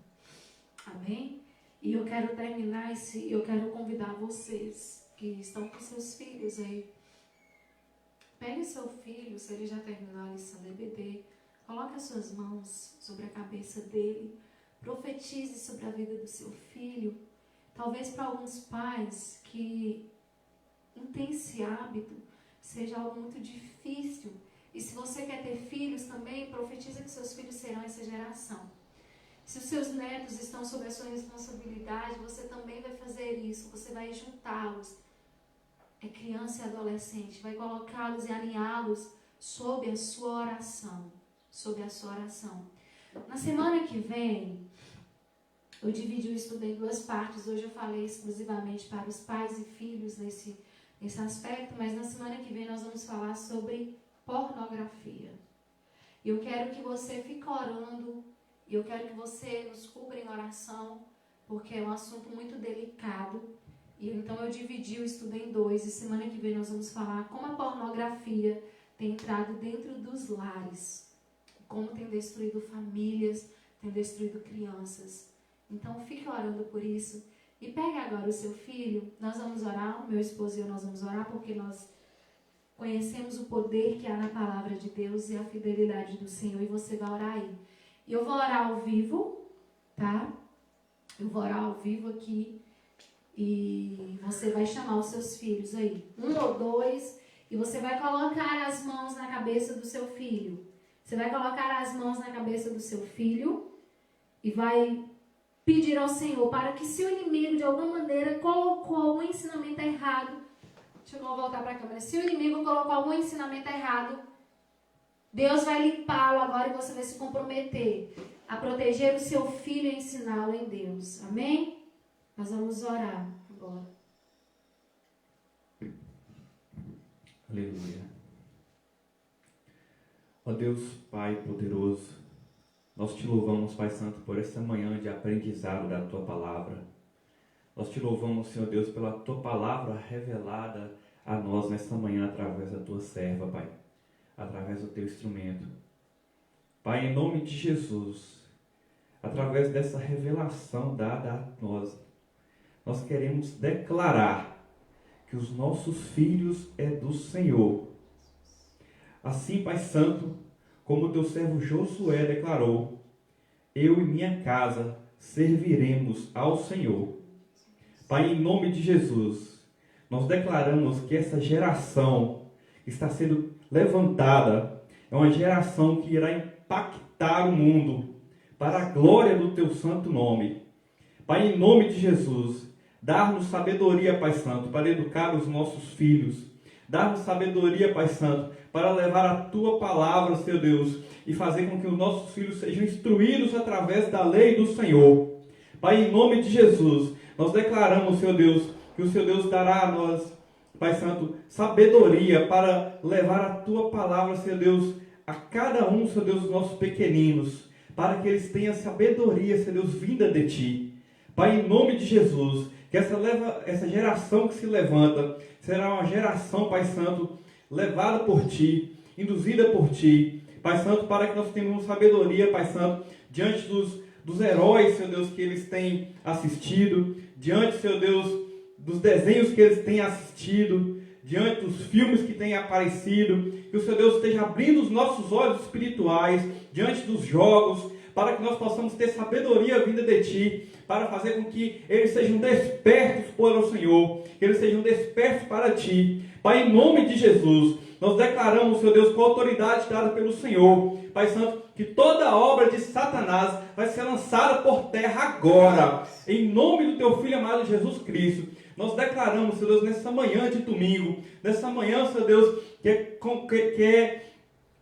Amém? E eu quero terminar eu quero convidar vocês que estão com seus filhos aí. Pegue seu filho, se ele já terminou a lição do EBD, coloque as suas mãos sobre a cabeça dele, profetize sobre a vida do seu filho. Talvez para alguns pais que não têm esse hábito, seja algo muito difícil. E se você quer ter filhos também, profetiza que seus filhos serão essa geração. Se os seus netos estão sob a sua responsabilidade, você também vai fazer isso. Você vai juntá-los, criança e adolescente, vai colocá-los e alinhá-los sob a sua oração. Sob a sua oração. Na semana que vem, eu dividi o estudo em duas partes. Hoje eu falei exclusivamente para os pais e filhos nesse aspecto, mas na semana que vem nós vamos falar sobre pornografia. Eu quero que você fique orando, e eu quero que você nos cubra em oração, porque é um assunto muito delicado. E então eu dividi o estudo em dois, e semana que vem nós vamos falar como a pornografia tem entrado dentro dos lares, como tem destruído famílias, tem destruído crianças. Então fique orando por isso, E pegue agora o seu filho, nós vamos orar, o meu esposo e eu nós vamos orar, porque nós conhecemos o poder que há na palavra de Deus e a fidelidade do Senhor, e você vai orar aí. E eu vou orar ao vivo, tá? Eu vou orar ao vivo aqui, e você vai chamar os seus filhos aí, 1 ou 2, e você vai colocar as mãos na cabeça do seu filho. Você vai colocar as mãos na cabeça do seu filho e vai pedir ao Senhor para que, se o inimigo de alguma maneira colocou algum ensinamento errado, deixa eu voltar para a câmera, se o inimigo colocou algum ensinamento errado, Deus vai limpá-lo agora e você vai se comprometer a proteger o seu filho e ensiná-lo em Deus. Amém? Nós vamos orar agora. Aleluia. Ó Deus Pai poderoso, nós te louvamos, Pai Santo, por essa manhã de aprendizado da Tua Palavra. Nós te louvamos, Senhor Deus, pela Tua Palavra revelada a nós nesta manhã através da Tua serva, Pai, através do Teu instrumento. Pai, em nome de Jesus, através dessa revelação dada a nós queremos declarar que os nossos filhos é do Senhor. Assim, Pai Santo, como o Teu servo Josué declarou, eu e minha casa serviremos ao Senhor. Pai, em nome de Jesus, nós declaramos que essa geração que está sendo levantada é uma geração que irá impactar o mundo para a glória do Teu santo nome. Pai, em nome de Jesus, dar-nos sabedoria, Pai Santo, para educar os nossos filhos. Dar-nos sabedoria, Pai Santo, para levar a Tua palavra, Senhor Deus, e fazer com que os nossos filhos sejam instruídos através da lei do Senhor. Pai, em nome de Jesus, nós declaramos, Senhor Deus, que o Senhor Deus dará a nós, Pai Santo, sabedoria para levar a Tua palavra, Senhor Deus, a cada um, Senhor Deus, dos nossos pequeninos, para que eles tenham sabedoria, Senhor Deus, vinda de Ti. Pai, em nome de Jesus, que essa geração que se levanta será uma geração, Pai Santo, levada por Ti, induzida por Ti, Pai Santo, para que nós tenhamos sabedoria, Pai Santo, diante dos heróis, Senhor Deus, que eles têm assistido, diante, Senhor Deus, dos desenhos que eles têm assistido, diante dos filmes que têm aparecido, que o Senhor Deus esteja abrindo os nossos olhos espirituais, diante dos jogos, para que nós possamos ter sabedoria vinda de Ti, para fazer com que eles sejam despertos para o Senhor, que eles sejam despertos para Ti. Pai, em nome de Jesus, nós declaramos, Senhor Deus, com a autoridade dada pelo Senhor, Pai Santo, que toda obra de Satanás vai ser lançada por terra agora, em nome do Teu Filho amado Jesus Cristo. Nós declaramos, Senhor Deus, nessa manhã de domingo, nessa manhã, Senhor Deus, que é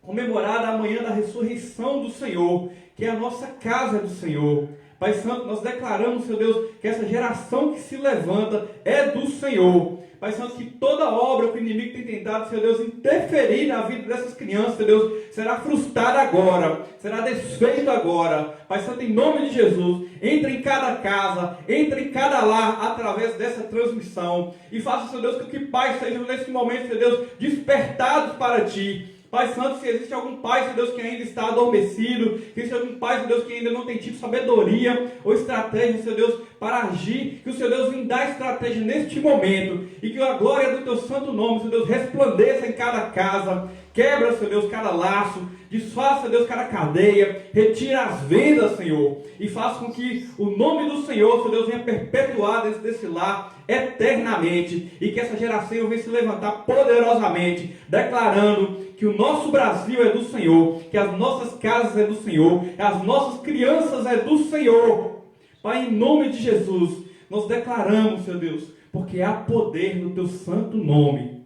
comemorada a manhã da ressurreição do Senhor, que é a nossa casa do Senhor. Pai Santo, nós declaramos, Senhor Deus, que essa geração que se levanta é do Senhor. Pai Santo, que toda obra que o inimigo tem tentado, Senhor Deus, interferir na vida dessas crianças, Senhor Deus, será frustrada agora, será desfeito agora. Pai Santo, em nome de Jesus, entra em cada casa, entra em cada lar, através dessa transmissão, e faça, Senhor Deus, com que pais sejam nesse momento, Senhor Deus, despertados para Ti. Pai Santo, se existe algum pai, Senhor Deus, que ainda está adormecido, que existe algum pai, Senhor Deus, que ainda não tem tido sabedoria ou estratégia, Senhor Deus, para agir, que o Senhor Deus venha dar estratégia neste momento, e que a glória do Teu santo nome, Senhor Deus, resplandeça em cada casa, quebra, Senhor Deus, cada laço, desfaça, Senhor Deus, cada cadeia, retira as vendas, Senhor, e faça com que o nome do Senhor, Senhor Deus, venha perpetuar desse lar eternamente, e que essa geração venha se levantar poderosamente, declarando que o nosso Brasil é do Senhor, que as nossas casas é do Senhor, as nossas crianças é do Senhor. Pai, em nome de Jesus, nós declaramos, Senhor Deus, porque há poder no Teu santo nome.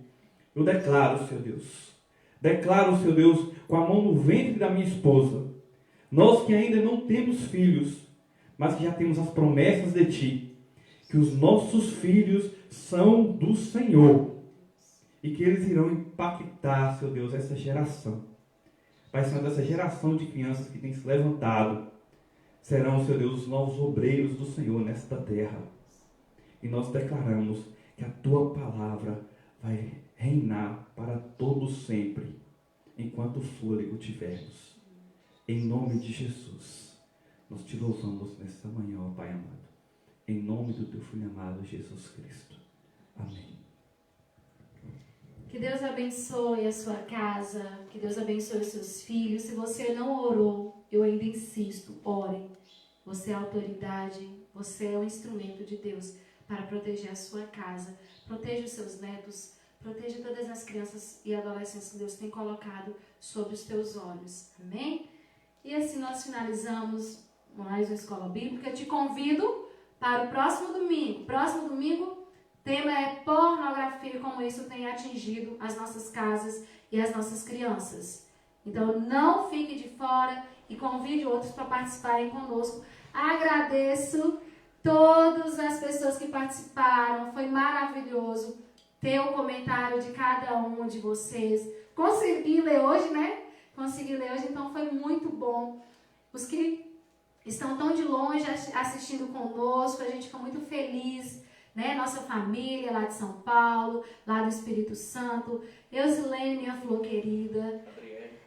Eu declaro, Senhor Senhor Deus, com a mão no ventre da minha esposa, nós que ainda não temos filhos, mas que já temos as promessas de Ti, que os nossos filhos são do Senhor, e que eles irão impactar, Senhor Deus, essa geração. Pai Santo, essa geração de crianças que tem se levantado, serão, Senhor Deus, os novos obreiros do Senhor nesta terra. E nós declaramos que a Tua palavra vai reinar para todos sempre, enquanto fôlego tivermos. Em nome de Jesus, nós Te louvamos nesta manhã, ó Pai amado. em nome do teu Filho amado, Jesus Cristo. Amém. Que Deus abençoe a sua casa, que Deus abençoe os seus filhos. Se você não orou, eu ainda insisto, ore. Você é autoridade, você é um instrumento de Deus para proteger a sua casa. Proteja os seus netos, proteja todas as crianças e adolescentes que Deus tem colocado sob os teus olhos. Amém? E assim nós finalizamos mais uma escola bíblica. Eu te convido para o próximo domingo. Próximo domingo, o tema é pornografia, como isso tem atingido as nossas casas e as nossas crianças. Então não fique de fora e convide outros para participarem conosco. Agradeço todas as pessoas que participaram. Foi maravilhoso ter o comentário de cada um de vocês. Consegui ler hoje, né? Consegui ler hoje, então foi muito bom. Os que estão tão de longe assistindo conosco, a gente fica muito feliz, né? Nossa família lá de São Paulo, lá do Espírito Santo, Eusilene, minha flor querida,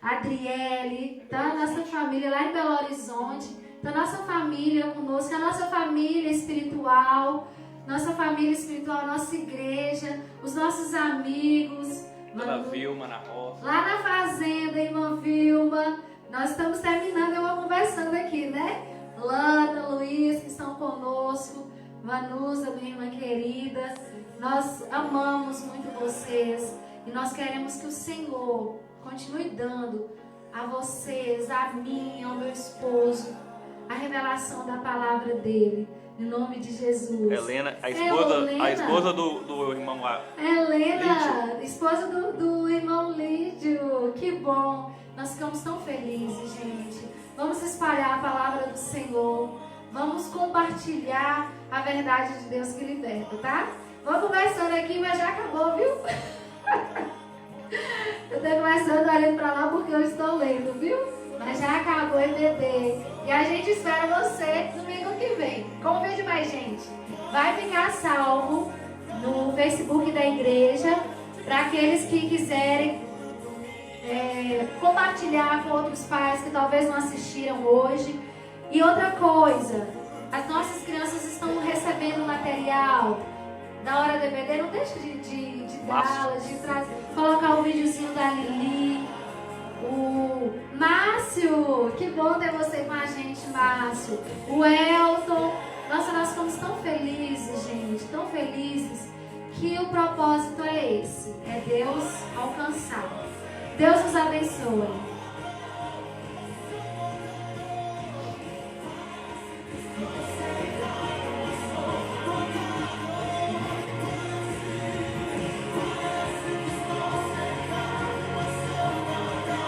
Adriele, tá? Nossa família lá em Belo Horizonte, tá? Nossa família conosco, a nossa família espiritual, nossa igreja, os nossos amigos, Dona Vilma na roça. lá na fazenda, irmã Vilma. Nós estamos terminando, eu vou conversando aqui, né? Lana, Luiz, que estão conosco. Vanusa, minha irmã querida. Nós amamos muito vocês. E nós queremos que o Senhor continue dando a vocês, a mim, ao meu esposo, a revelação da palavra dele. Em nome de Jesus. Helena, a Helena. esposa do irmão lá. Helena, esposa do irmão Lídio. Que bom. Nós ficamos tão felizes, gente. Vamos espalhar a palavra do Senhor. Vamos compartilhar a verdade de Deus que liberta, tá? Vou conversando aqui, mas já acabou, viu? Eu estou conversando olhando pra lá porque eu estou lendo, viu? Mas já acabou o EBD. E a gente espera você domingo que vem. Convide mais gente. Vai ficar salvo no Facebook da igreja para aqueles que quiserem compartilhar com outros pais que talvez não assistiram hoje. E outra coisa, as nossas crianças estão recebendo material da hora do EBD. Não deixa de dá-las, de colocar o videozinho da Lili. O Márcio, que bom ter você com a gente, Márcio. O Elton. Nossa, nós ficamos tão felizes, gente, tão felizes, que o propósito é esse, é Deus alcançar. Deus nos abençoe.